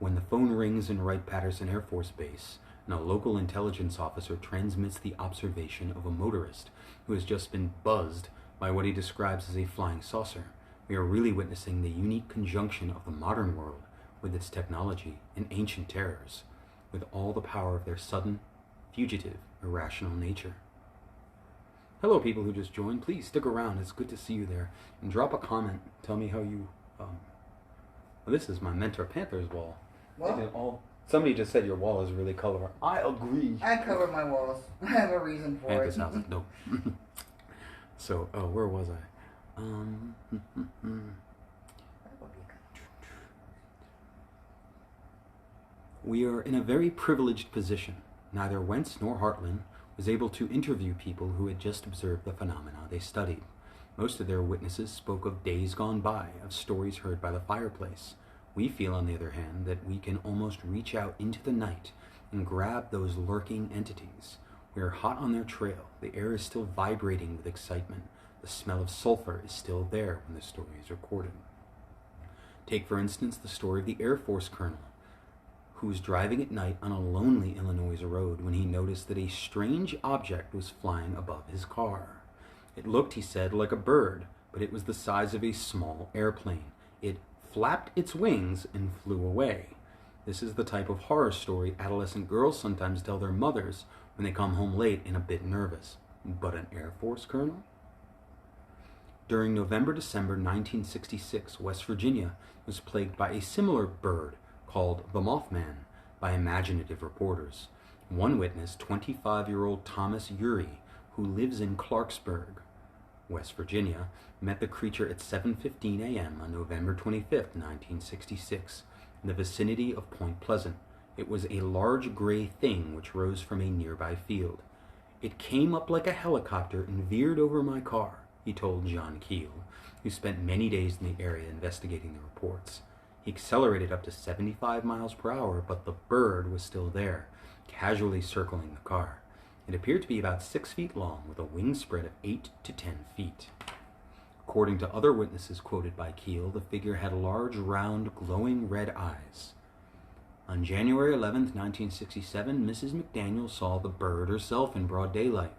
When the phone rings in Wright-Patterson Air Force Base, and a local intelligence officer transmits the observation of a motorist who has just been buzzed by what he describes as a flying saucer, we are really witnessing the unique conjunction of the modern world with its technology and ancient terrors, with all the power of their sudden, fugitive, irrational nature. Hello, people who just joined. Please stick around. It's good to see you there. And drop a comment. Tell me how you... Well, this is my Mentor Panthers wall. What? Somebody just said your wall is really colorful. I agree. I cover my walls. I have a reason for Panthers it. house is dope. So, where was I? We are in a very privileged position. Neither Wentz nor Hartland was able to interview people who had just observed the phenomena they studied. Most of their witnesses spoke of days gone by, of stories heard by the fireplace. We feel, on the other hand, that we can almost reach out into the night and grab those lurking entities. We are hot on their trail. The air is still vibrating with excitement. The smell of sulfur is still there when the story is recorded. Take, for instance, the story of the Air Force colonel who was driving at night on a lonely Illinois road when he noticed that a strange object was flying above his car. It looked, he said, like a bird, but it was the size of a small airplane. It flapped its wings and flew away. This is the type of horror story adolescent girls sometimes tell their mothers when they come home late and a bit nervous. But an Air Force colonel? During November-December 1966, West Virginia was plagued by a similar bird called the Mothman by imaginative reporters. One witness, 25-year-old Thomas Urey, who lives in Clarksburg, West Virginia, met the creature at 7:15 a.m. on November 25, 1966, in the vicinity of Point Pleasant. It was a large gray thing which rose from a nearby field. It came up like a helicopter and veered over my car, he told John Keel, who spent many days in the area investigating the reports. He accelerated up to 75 miles per hour, but the bird was still there, casually circling the car. It appeared to be about 6 feet long, with a wingspread of 8 to 10 feet. According to other witnesses quoted by Keel, the figure had large, round, glowing red eyes. On January 11, 1967, Mrs. McDaniel saw the bird herself in broad daylight.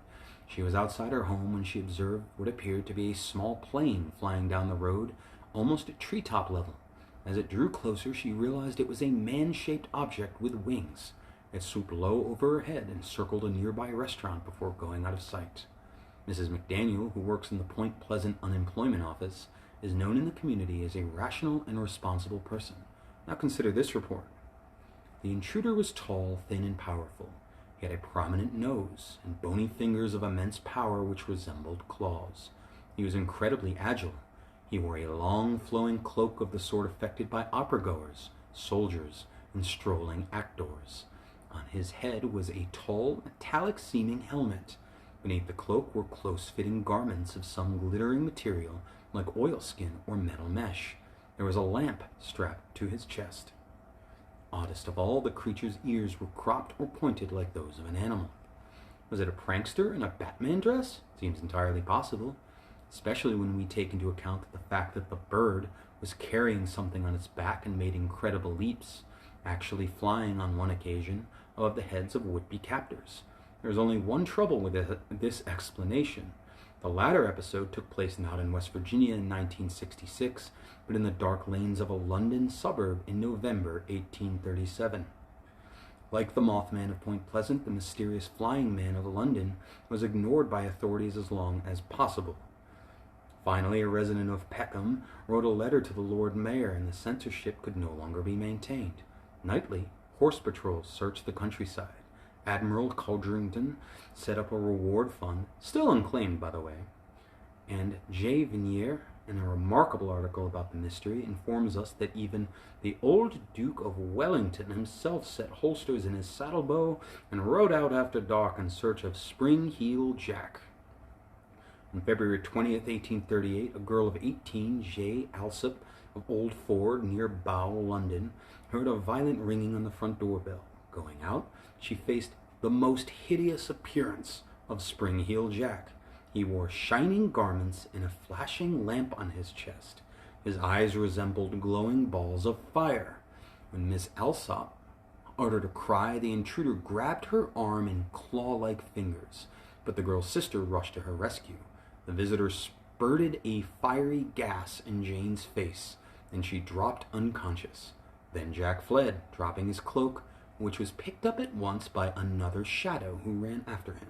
She was outside her home when she observed what appeared to be a small plane flying down the road, almost at treetop level. As it drew closer, she realized it was a man-shaped object with wings. It swooped low over her head and circled a nearby restaurant before going out of sight. Mrs. McDaniel, who works in the Point Pleasant Unemployment Office, is known in the community as a rational and responsible person. Now consider this report. The intruder was tall, thin, and powerful. He had a prominent nose and bony fingers of immense power which resembled claws. He was incredibly agile. He wore a long, flowing cloak of the sort affected by opera-goers, soldiers, and strolling actors. On his head was a tall, metallic-seeming helmet. Beneath the cloak were close-fitting garments of some glittering material like oilskin or metal mesh. There was a lamp strapped to his chest. Oddest of all, the creature's ears were cropped or pointed like those of an animal. Was it a prankster in a Batman dress? Seems entirely possible, especially when we take into account the fact that the bird was carrying something on its back and made incredible leaps, actually flying on one occasion above the heads of would-be captors. There is only one trouble with this explanation. The latter episode took place not in West Virginia in 1966, but in the dark lanes of a London suburb in November 1837. Like the Mothman of Point Pleasant, the mysterious Flying Man of London was ignored by authorities as long as possible. Finally, a resident of Peckham wrote a letter to the Lord Mayor, and the censorship could no longer be maintained. Nightly, horse patrols searched the countryside. Admiral Codrington set up a reward fund, still unclaimed by the way, and J. Vanier, in a remarkable article about the mystery, informs us that even the old Duke of Wellington himself set holsters in his saddlebow and rode out after dark in search of Spring Heel Jack. On February 20th, 1838, a girl of 18, J. Alsop of Old Ford, near Bow, London, heard a violent ringing on the front doorbell. Going out, she faced the most hideous appearance of Spring Heel Jack. He wore shining garments and a flashing lamp on his chest. His eyes resembled glowing balls of fire. When Miss Alsop uttered a cry, the intruder grabbed her arm in claw-like fingers, but the girl's sister rushed to her rescue. The visitor spurted a fiery gas in Jane's face, and she dropped unconscious. Then Jack fled, dropping his cloak, which was picked up at once by another shadow who ran after him.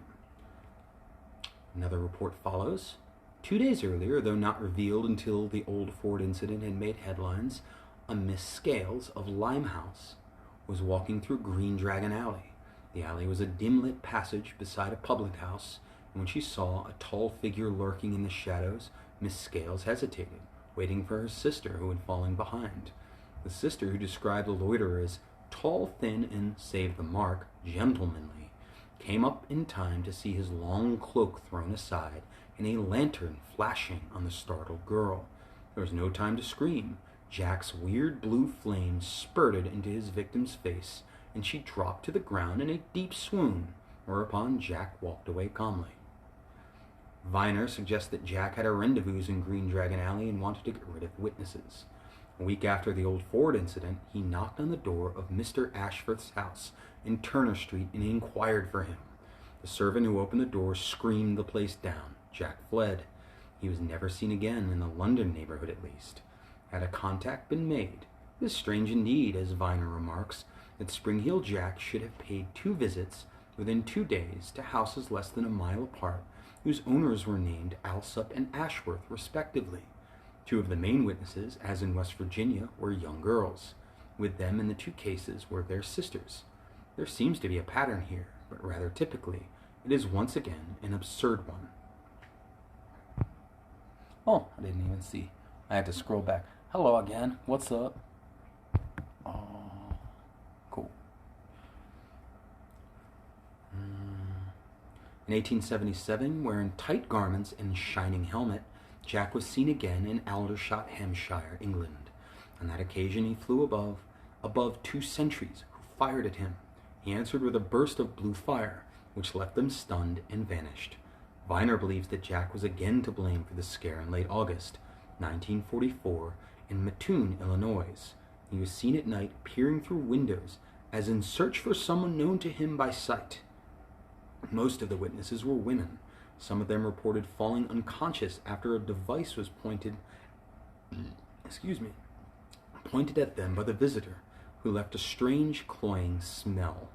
Another report follows. 2 days earlier, though not revealed until the Old Ford incident had made headlines, a Miss Scales of Limehouse was walking through Green Dragon Alley. The alley was a dim-lit passage beside a public house, and when she saw a tall figure lurking in the shadows, Miss Scales hesitated, waiting for her sister who had fallen behind. The sister, who described the loiterer as tall, thin, and, save the mark, gentlemanly, came up in time to see his long cloak thrown aside and a lantern flashing on the startled girl. There was no time to scream. Jacque's weird blue flame spurted into his victim's face, and she dropped to the ground in a deep swoon, whereupon Jacque walked away calmly. Viner suggests that Jacque had a rendezvous in Green Dragon Alley and wanted to get rid of witnesses. A week after the Old Ford incident, he knocked on the door of Mr. Ashforth's house in Turner Street and inquired for him. The servant who opened the door screamed the place down. Jacque fled. He was never seen again, in the London neighborhood at least. Had a contact been made? It is strange indeed, as Viner remarks, that Spring-Heel Jack should have paid 2 visits within 2 days to houses less than a mile apart, whose owners were named Alsop and Ashworth, respectively. 2 of the main witnesses, as in West Virginia, were young girls. With them in the 2 cases were their sisters. There seems to be a pattern here, but rather typically, it is once again an absurd one. Oh, I didn't even see. I had to scroll back. Hello again. What's up? Oh, cool. In 1877, wearing tight garments and shining helmet, Jacque was seen again in Aldershot, Hampshire, England. On that occasion, he flew above 2 sentries, who fired at him. He answered with a burst of blue fire, which left them stunned and vanished. Viner believes that Jacque was again to blame for the scare in late August 1944 in Mattoon, Illinois. He was seen at night peering through windows as in search for someone known to him by sight. Most of the witnesses were women. Some of them reported falling unconscious after a device was pointed at them by the visitor, who left a strange, cloying smell.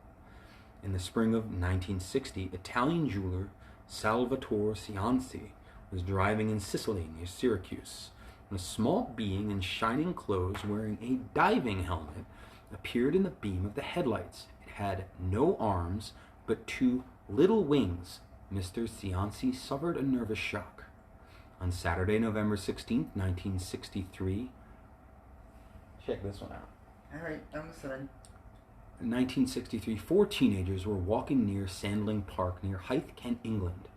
In the spring of 1960, Italian jeweler Salvatore Cianci was driving in Sicily near Syracuse, when a small being in shining clothes wearing a diving helmet appeared in the beam of the headlights. It had no arms, but 2 little wings. Mr. Cianci suffered a nervous shock. On Saturday, November 16th, 1963, check this one out. All right, I'm listening. In 1963, 4 teenagers were walking near Sandling Park near Hythe, Kent, England.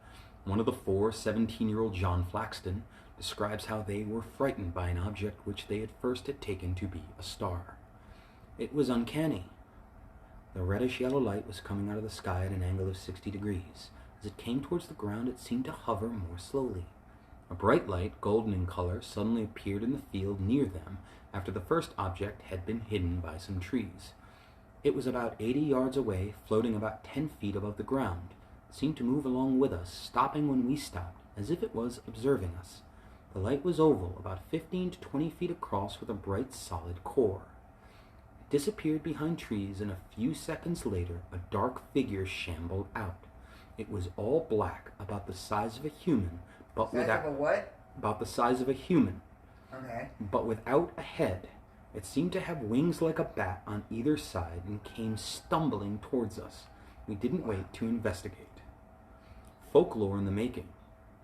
One of the 4, 17-year-old John Flaxton, describes how they were frightened by an object which they at first had taken to be a star. It was uncanny. The reddish-yellow light was coming out of the sky at an angle of 60 degrees. As it came towards the ground, it seemed to hover more slowly. A bright light, golden in color, suddenly appeared in the field near them after the first object had been hidden by some trees. It was about 80 yards away, floating about 10 feet above the ground. It seemed to move along with us, stopping when we stopped, as if it was observing us. The light was oval, about 15 to 20 feet across, with a bright, solid core. It disappeared behind trees, and a few seconds later, a dark figure shambled out. It was all black, about the size of a human, but without... Size of a what? About the size of a human. Okay. But without a head. It seemed to have wings like a bat on either side and came stumbling towards us. We didn't wait to investigate. Folklore in the making.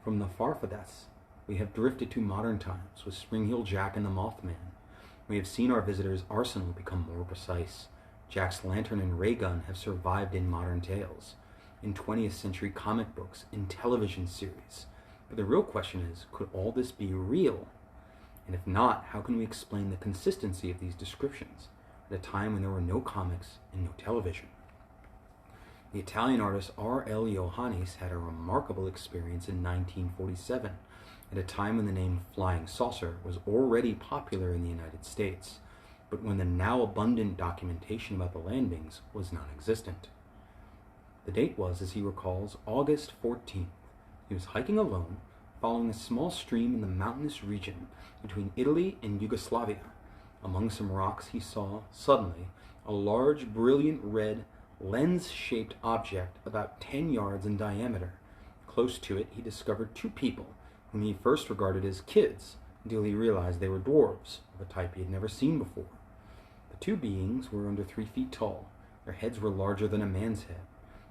From the Farfadets, we have drifted to modern times with Spring-Heel Jack and the Mothman. We have seen our visitor's arsenal become more precise. Jack's lantern and ray gun have survived in modern tales, in 20th century comic books, in television series. But the real question is, could all this be real? And if not, how can we explain the consistency of these descriptions at a time when there were no comics and no television? The Italian artist R.L. Johannes had a remarkable experience in 1947, at a time when the name flying saucer was already popular in the United States, but when the now abundant documentation about the landings was non-existent. The date was, as he recalls, August 14th. He was hiking alone, following a small stream in the mountainous region between Italy and Yugoslavia. Among some rocks he saw, suddenly, a large, brilliant red, lens-shaped object about 10 yards in diameter. Close to it he discovered 2 people, whom he first regarded as kids, until he realized they were dwarves, of a type he had never seen before. The 2 beings were under 3 feet tall. Their heads were larger than a man's head.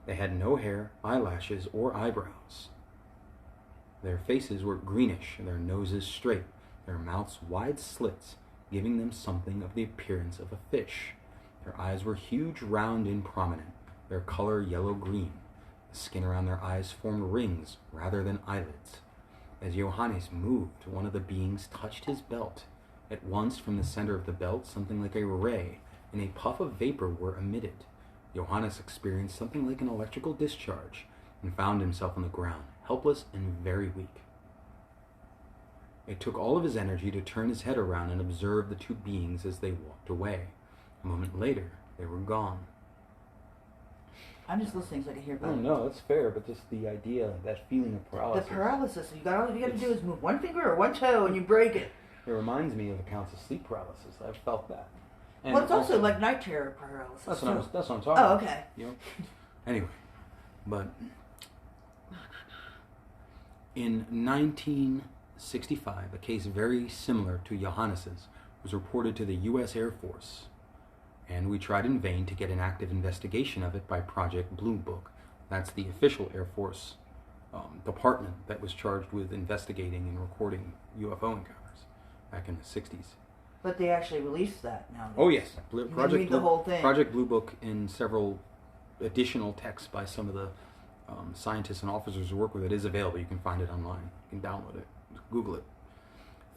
They had no hair, eyelashes, or eyebrows. Their faces were greenish, their noses straight, their mouths wide slits, giving them something of the appearance of a fish. Their eyes were huge, round, and prominent, their color yellow-green. The skin around their eyes formed rings rather than eyelids. As Johannes moved, one of the beings touched his belt. At once, from the center of the belt, something like a ray and a puff of vapor were emitted. Johannes experienced something like an electrical discharge and found himself on the ground, helpless and very weak. It took all of his energy to turn his head around and observe the two beings as they walked away. A moment later, they were gone. I'm just listening so I can hear about Oh it. no, that's fair, but just the idea, that feeling of paralysis. The paralysis. All you got to do is move one finger or one toe and you break it. It reminds me of accounts of sleep paralysis. I've felt that. And Well, it's also like night terror paralysis. That's too. what I'm talking Oh, about. okay. You know? Anyway, but in 1965, a case very similar to Johannes's was reported to the U.S. Air Force, and we tried in vain to get an active investigation of it by Project Blue Book. That's the official Air Force department that was charged with investigating and recording UFO encounters back in the 60s. But they actually released that now. Oh yes, You can read the whole thing. Project Blue Book and several additional texts by some of the scientists and officers who work with it is available. You can find it online. You can download it. Google it.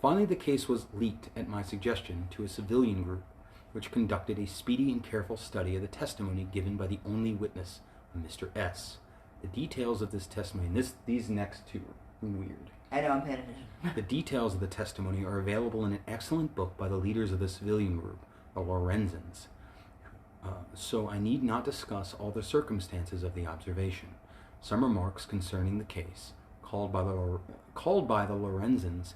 Finally, the case was leaked at my suggestion to a civilian group, which conducted a speedy and careful study of the testimony given by the only witness, Mr. S. The details of this testimony, and these next two are weird. I know, I'm paying attention. The details of the testimony are available in an excellent book by the leaders of the civilian group, the Lorenzens. So I need not discuss all the circumstances of the observation. Some remarks concerning the case, called by the Lorenzens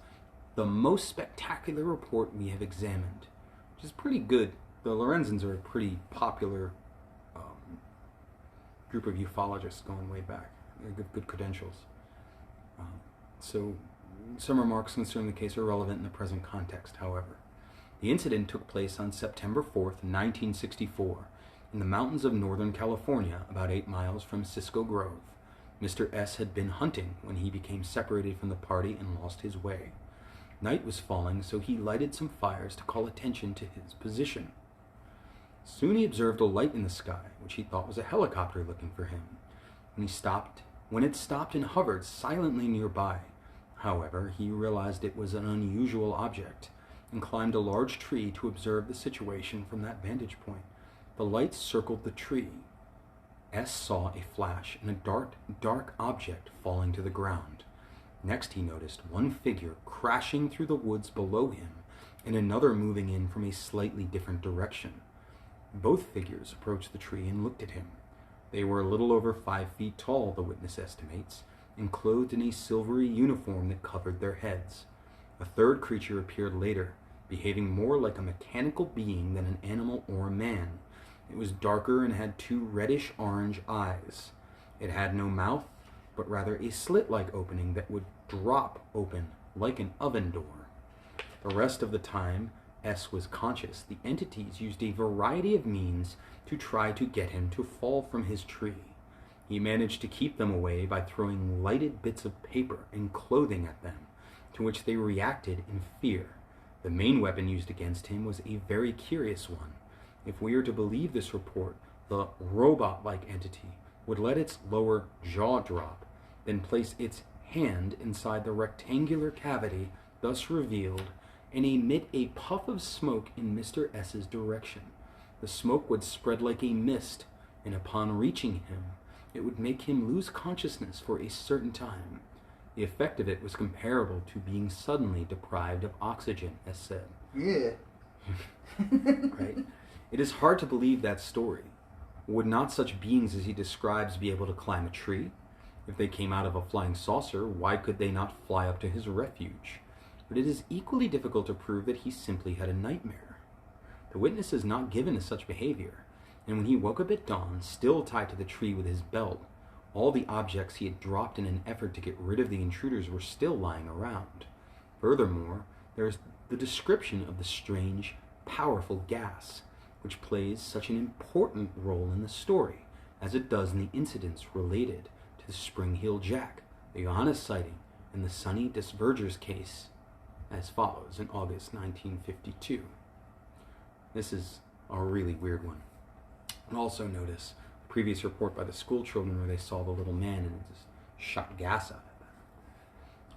the most spectacular report we have examined, which is pretty good. The Lorenzens are a pretty popular group of ufologists going way back. They have good credentials. So some remarks concerning the case are relevant in the present context, however. The incident took place on September 4th, 1964, in the mountains of Northern California, about 8 miles from Cisco Grove. Mr. S. had been hunting when he became separated from the party and lost his way. Night was falling, so he lighted some fires to call attention to his position. Soon he observed a light in the sky, which he thought was a helicopter looking for him. When it stopped and hovered silently nearby, however, he realized it was an unusual object and climbed a large tree to observe the situation from that vantage point. The light circled the tree. S saw a flash and a dark object falling to the ground. Next he noticed one figure crashing through the woods below him and another moving in from a slightly different direction. Both figures approached the tree and looked at him. They were a little over 5 feet tall, the witness estimates, and clothed in a silvery uniform that covered their heads. A third creature appeared later, behaving more like a mechanical being than an animal or a man. It was darker and had 2 reddish-orange eyes. It had no mouth, but rather a slit-like opening that would drop open like an oven door. The rest of the time S was conscious, the entities used a variety of means to try to get him to fall from his tree. He managed to keep them away by throwing lighted bits of paper and clothing at them, to which they reacted in fear. The main weapon used against him was a very curious one. If we are to believe this report, the robot-like entity would let its lower jaw drop, then place its hand inside the rectangular cavity thus revealed, and emit a puff of smoke in Mr. S.'s direction. The smoke would spread like a mist, and upon reaching him, it would make him lose consciousness for a certain time. The effect of it was comparable to being suddenly deprived of oxygen, S said. Yeah. Right? It is hard to believe that story. Would not such beings as he describes be able to climb a tree? If they came out of a flying saucer, why could they not fly up to his refuge? But it is equally difficult to prove that he simply had a nightmare. The witness is not given to such behavior, and when he woke up at dawn, still tied to the tree with his belt, all the objects he had dropped in an effort to get rid of the intruders were still lying around. Furthermore, there is the description of the strange, powerful gas, which plays such an important role in the story, as it does in the incidents related to the Spring Hill Jack, the Johannes sighting, and the Sonny Desverger's case, as follows in August 1952. This is a really weird one. And also notice a previous report by the school children where they saw the little man and just shot gas out of them.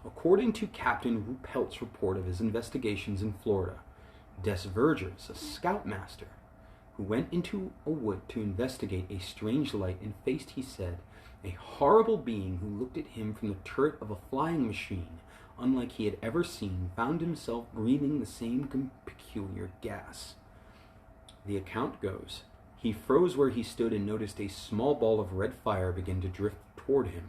According to Captain Ruppelt's report of his investigations in Florida, Des Vergers, a scoutmaster, who went into a wood to investigate a strange light and faced, he said, a horrible being who looked at him from the turret of a flying machine, unlike he had ever seen, found himself breathing the same peculiar gas. The account goes, he froze where he stood and noticed a small ball of red fire begin to drift toward him.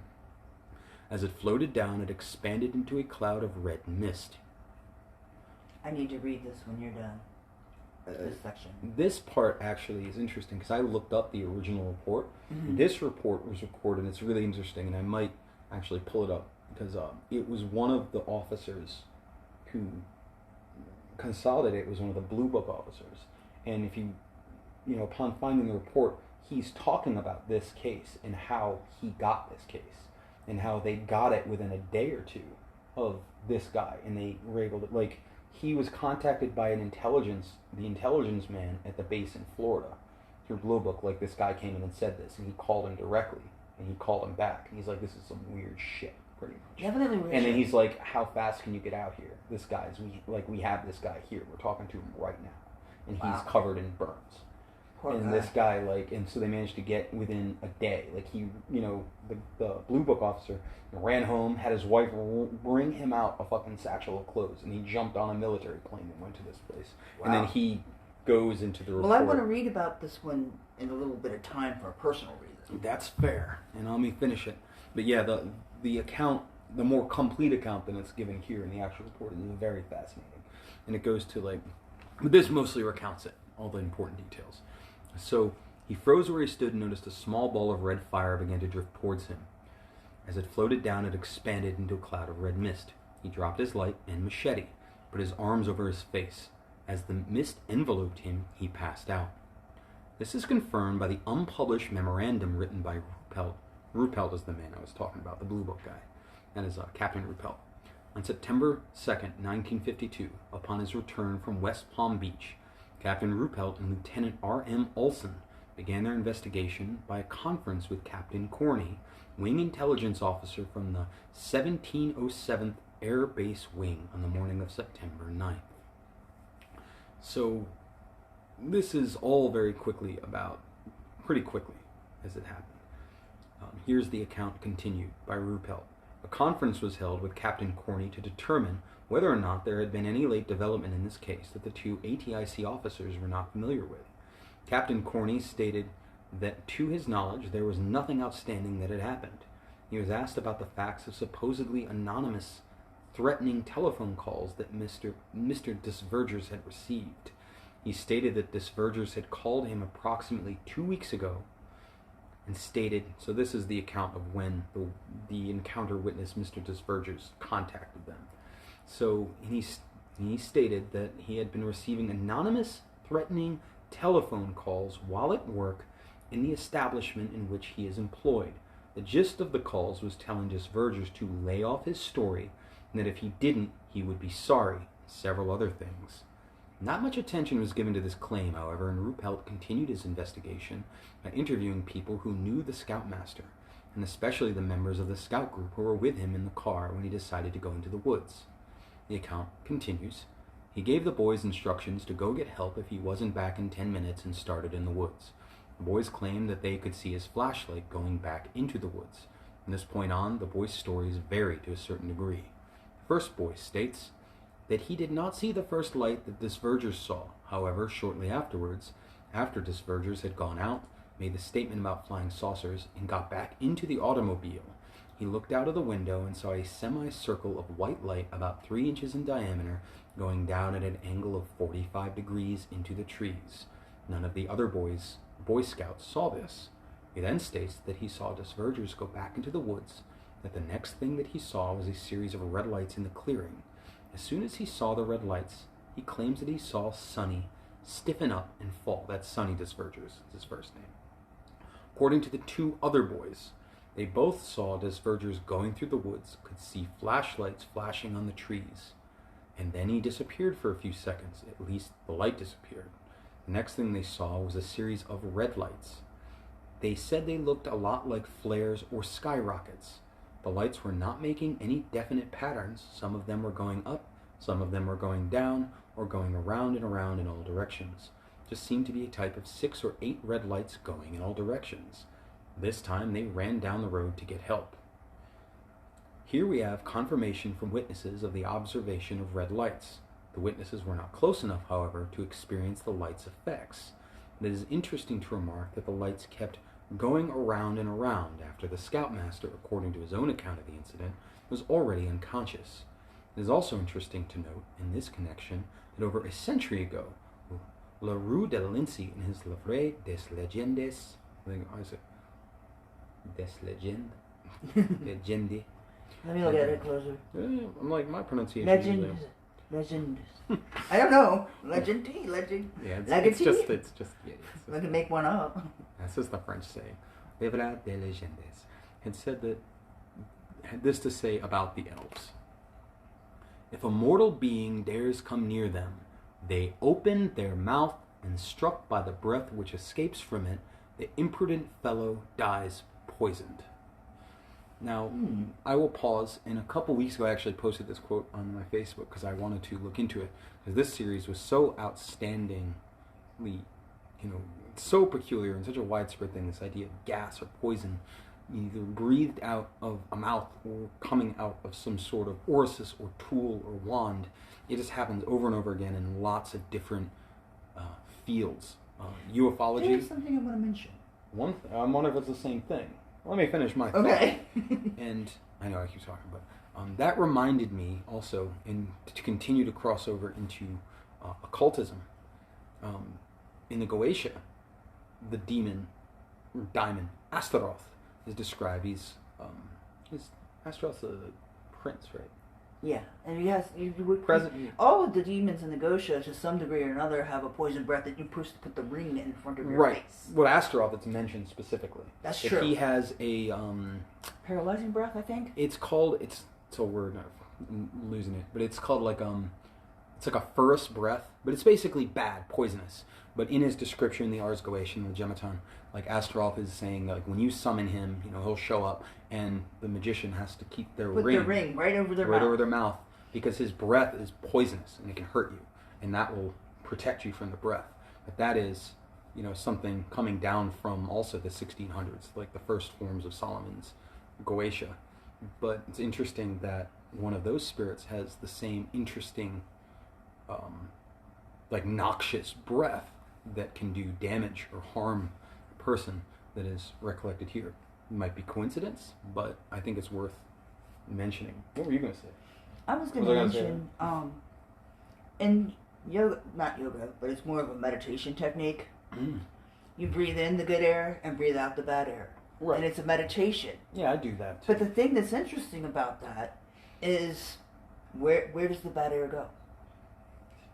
As it floated down, it expanded into a cloud of red mist. I need to read this when you're done. This section. This part actually is interesting because I looked up the original report. Mm-hmm. This report was recorded, and it's really interesting, and I might actually pull it up because it was one of the officers who consolidated. It was one of the Blue Book officers, and if you upon finding the report, he's talking about this case and how he got this case and how they got it within a day or two of this guy, and they were able to he was contacted by the intelligence man at the base in Florida through Blue Book. Like, this guy came in and said this, and he called him directly, and he called him back, and he's like, this is some weird shit, pretty much. Definitely weird And then shit. he's like, how fast can you get out here? We have this guy here. We're talking to him right now, and he's covered in burns. Poor and guy. this guy, and so they managed to get within a day. The Blue Book officer ran home, had his wife bring him out a fucking satchel of clothes, and he jumped on a military plane and went to this place. Wow. And then he goes into the report. Well, I want to read about this one in a little bit of time for a personal reason. That's fair, and let me finish it. But yeah, the account, the more complete account than it's given here in the actual report, is very fascinating. And it goes to but this mostly recounts it, all the important details. So he froze where he stood and noticed a small ball of red fire began to drift towards him. As it floated down, it expanded into a cloud of red mist. He dropped his light and machete, put his arms over his face. As the mist enveloped him, he passed out. This is confirmed by the unpublished memorandum written by Ruppelt. Ruppelt is the man I was talking about, the Blue Book guy. That is Captain Ruppelt. On September 2nd, 1952, upon his return from West Palm Beach, Captain Ruppelt and Lieutenant R.M. Olson began their investigation by a conference with Captain Corney, wing intelligence officer from the 1707th Air Base Wing, on the morning of September 9th. So, this is all pretty quickly as it happened. Here's the account continued by Ruppelt. A conference was held with Captain Corney to determine whether or not there had been any late development in this case that the two ATIC officers were not familiar with. Captain Corney stated that, to his knowledge, there was nothing outstanding that had happened. He was asked about the facts of supposedly anonymous, threatening telephone calls that Mr. Des Vergers had received. He stated that Des Vergers had called him approximately 2 weeks ago and stated, so this is the account of when the encounter witness, Mr. Des Vergers, contacted them. So he stated that he had been receiving anonymous, threatening telephone calls while at work in the establishment in which he is employed. The gist of the calls was telling Des Vergers to lay off his story, and that if he didn't, he would be sorry, and several other things. Not much attention was given to this claim, however, and Ruppelt continued his investigation by interviewing people who knew the scoutmaster, and especially the members of the scout group who were with him in the car when he decided to go into the woods. The account continues. He gave the boys instructions to go get help if he wasn't back in 10 minutes and started in the woods. The boys claimed that they could see his flashlight going back into the woods. From this point on, the boys' stories vary to a certain degree. The first boy states that he did not see the first light that Des Vergers saw. However, shortly afterwards, after Des Vergers had gone out, made the statement about flying saucers, and got back into the automobile, he looked out of the window and saw a semicircle of white light about 3 inches in diameter going down at an angle of 45 degrees into the trees. None of the other Boy Scouts saw this. He then states that he saw Des Vergers go back into the woods, that the next thing that he saw was a series of red lights in the clearing. As soon as he saw the red lights, he claims that he saw Sonny stiffen up and fall. That's Sonny Des Vergers, his first name. According to the two other boys, they both saw Des Vergers going through the woods, could see flashlights flashing on the trees, and then he disappeared for a few seconds. At least the light disappeared. The next thing they saw was a series of red lights. They said they looked a lot like flares or skyrockets. The lights were not making any definite patterns. Some of them were going up, some of them were going down, or going around and around in all directions. Just seemed to be a type of 6 or 8 red lights going in all directions. This time they ran down the road to get help. Here we have confirmation from witnesses of the observation of red lights. The witnesses were not close enough, however, to experience the light's effects. It is interesting to remark that the lights kept going around and around after the scoutmaster, according to his own account of the incident, was already unconscious. It is also interesting to note, in this connection, that over a century ago, Leroux de Lindsay, in his Livre des Legendes, des Legendes, Legende. Let me look at it closer. I'm like, my pronunciation Legend. I don't know. Legend. Yeah, Legacy? it's just yeah, I can make one up. that's just the French saying. Livre des Legendes. Had said that, had this to say about the elves. If a mortal being dares come near them, they open their mouth, and struck by the breath which escapes from it, the imprudent fellow dies poisoned. Now, I will pause. In a couple weeks ago, I actually posted this quote on my Facebook because I wanted to look into it. Because this series was so outstandingly, so peculiar and such a widespread thing, this idea of gas or poison, either breathed out of a mouth or coming out of some sort of orifice or tool or wand. It just happens over and over again in lots of different fields. Ufology. There's something I want to mention. I wonder if it's the same thing. Let me finish my thought. Okay. And I know I keep talking, but that reminded me also, to continue to cross over into occultism. In the Goetia, the demon, or daimon, Astaroth, is described. Astaroth's a prince, right? Yeah, and you would Present. all of the demons in the Gosha, to some degree or another, have a poison breath that you push to put the ring in front of your Right. face. Well, Astaroth, it's mentioned specifically. That's if true. He has a Paralyzing breath, I think. it's a word. I'm losing it, but it's called it's like a furous breath, but it's basically bad, poisonous. But in his description, the Ars Goetia, the Gemmaton, Astaroth is saying that when you summon him, he'll show up, and the magician has to keep their Put the ring right over their mouth. over their mouth, because his breath is poisonous and it can hurt you, and that will protect you from the breath. But that is, something coming down from also the 1600s, like the first forms of Solomon's Goetia. But it's interesting that one of those spirits has the same interesting, noxious breath that can do damage or harm a person that is recollected here. It might be coincidence, but I think it's worth mentioning. What were you going to say? I was going to mention, in yoga, not yoga, but it's more of a meditation technique. You breathe in the good air and breathe out the bad air. Right. And it's a meditation. Yeah, I do that too. But the thing that's interesting about that is where does the bad air go?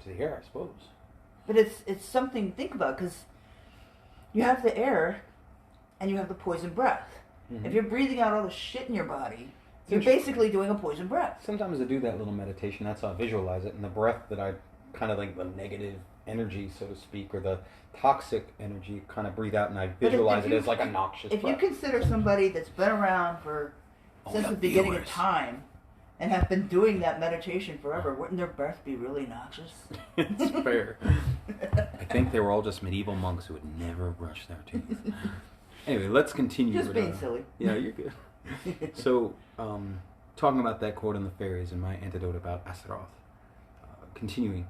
To the air, I suppose. But it's something to think about, because you have the air and you have the poison breath. Mm-hmm. If you're breathing out all the shit in your body, you're basically doing a poison breath. Sometimes I do that little meditation. That's how I visualize it. And the breath that I kind of the negative energy, so to speak, or the toxic energy, kind of breathe out, and I visualize it as like a noxious breath. If you consider somebody that's been around since the beginning of time and have been doing that meditation forever, wouldn't their breath be really noxious? It's fair. I think they were all just medieval monks who would never brush their teeth. Anyway, let's continue. Just being silly. Yeah, you're good. So, talking about that quote on the fairies and my antidote about Astaroth. Continuing.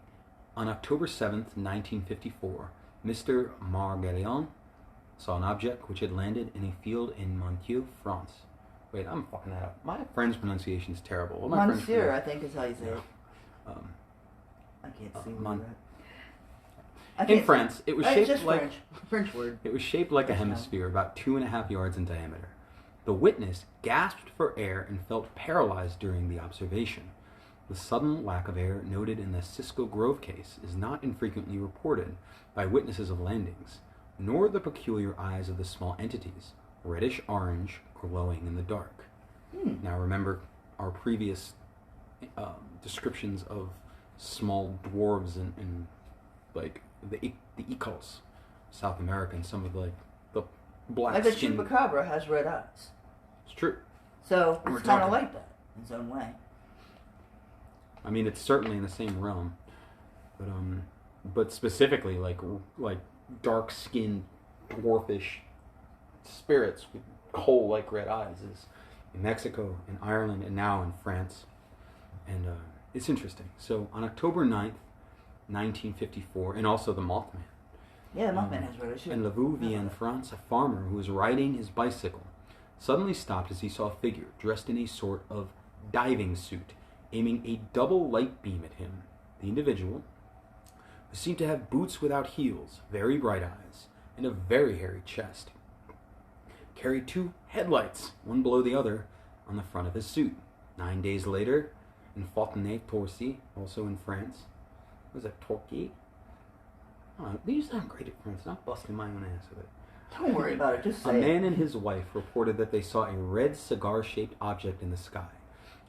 On October 7th, 1954, Mr. Marguerite saw an object which had landed in a field in Montieu, France. Wait, I'm fucking that up. My French pronunciation is terrible. What my Monsieur, I think is how you say it. I can't see that. In France, it was shaped just like French word. It was shaped like a hemisphere, about 2.5 yards in diameter. The witness gasped for air and felt paralyzed during the observation. The sudden lack of air noted in the Cisco Grove case is not infrequently reported by witnesses of landings, nor the peculiar eyes of the small entities, reddish-orange, glowing in the dark. Now remember our previous descriptions of small dwarves and the occults, South America, and some of the black Like the skin. chupacabra has red eyes. It's true. So We're it's kind of talking- like that in its own way. I mean, it's certainly in the same realm, but specifically like dark-skinned, dwarfish spirits with coal-like red eyes is in Mexico, in Ireland, and now in France, and it's interesting. So on October 9th, 1954, and also the Mothman. Yeah, the Mothman has red eyes. In Lavouvienne, France, a farmer who was riding his bicycle suddenly stopped as he saw a figure dressed in a sort of diving suit, aiming a double light beam at him. The individual, who seemed to have boots without heels, very bright eyes, and a very hairy chest, carried 2 headlights, one below the other, on the front of his suit. 9 days later, in Fontenay-Torcy, also in France, was that Torquay? Oh, these sound great at France, not busting my own ass with it. Don't worry about it, just A say man it. and his wife reported that they saw a red cigar-shaped object in the sky.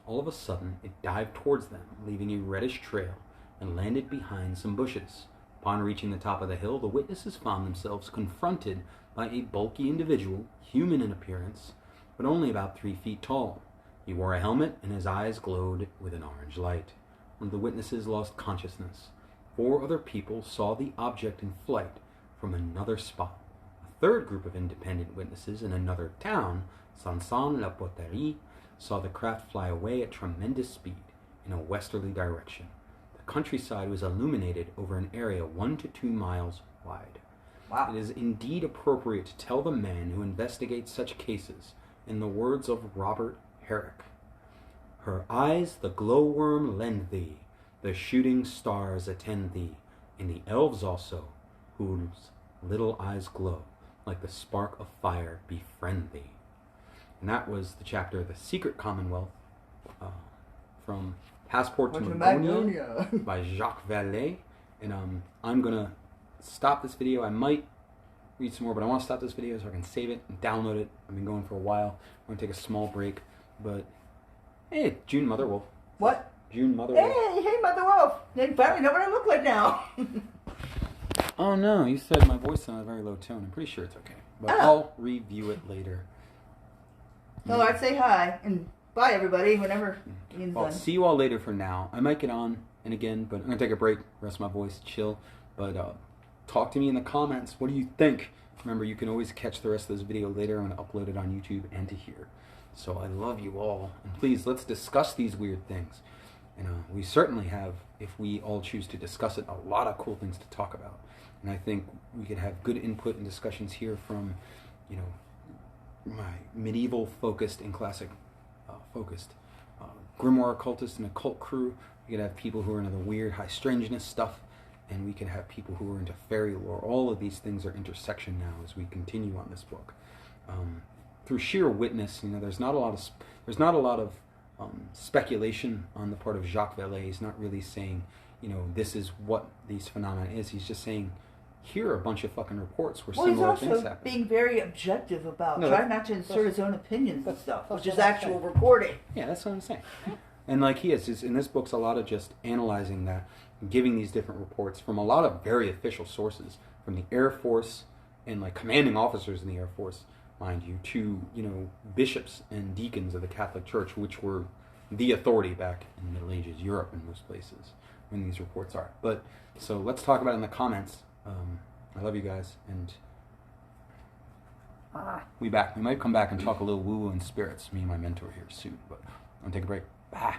All of a sudden, it dived towards them, leaving a reddish trail, and landed behind some bushes. Upon reaching the top of the hill, the witnesses found themselves confronted by a bulky individual, human in appearance, but only about 3 feet tall. He wore a helmet, and his eyes glowed with an orange light. One of the witnesses lost consciousness. 4 other people saw the object in flight from another spot. A third group of independent witnesses in another town, Sanson-la-Poterie, saw the craft fly away at tremendous speed in a westerly direction. The countryside was illuminated over an area 1 to 2 miles wide. Wow. It is indeed appropriate to tell the man who investigates such cases in the words of Robert Herrick. Her eyes the glowworm lend thee, the shooting stars attend thee, and the elves also, whose little eyes glow, like the spark of fire befriend thee. And that was the chapter The Secret Commonwealth, from Passport to Magonia by Jacque Vallees. And I'm going to stop this video. I might read some more, but I want to stop this video so I can save it and download it. I've been going for a while. I'm going to take a small break. But, hey, June Mother Wolf. What? June Mother Wolf. Hey, Mother Wolf! They finally know what I look like now. Oh no, you said my voice sounded very low tone. I'm pretty sure it's okay. But I'll review it later. No, I'd say hi and bye, everybody. Whenever Ian's I'll done. see you all later for now. I might get on and again, but I'm going to take a break, rest my voice, chill. But talk to me in the comments. What do you think? Remember, you can always catch the rest of this video later. I'm going to upload it on YouTube and to here. So I love you all. And please, let's discuss these weird things. And we certainly have, if we all choose to discuss it, a lot of cool things to talk about. And I think we could have good input and discussions here from, my medieval-focused and classic-focused grimoire occultist and occult crew. We could have people who are into the weird, high strangeness stuff, and we could have people who are into fairy lore. All of these things are intersection now as we continue on this book. Through sheer witness, there's not a lot of speculation on the part of Jacque Vallees. He's not really saying, this is what these phenomena is. He's just saying, here are a bunch of fucking reports where similar things He's also happen. being very objective about trying not to insert his own opinions and stuff, which is what I'm actual saying. reporting. Yeah, that's what I'm saying. And like he is in this book's a lot of just analyzing that, giving these different reports from a lot of very official sources, from the Air Force and like commanding officers in the Air Force, mind you, to bishops and deacons of the Catholic Church, which were the authority back in the Middle Ages, Europe and most places, when these reports are. But so let's talk about it in the comments. I love you guys, and we might come back and talk a little woo-woo and spirits, me and my mentor here soon, but I'm gonna take a break. Bye.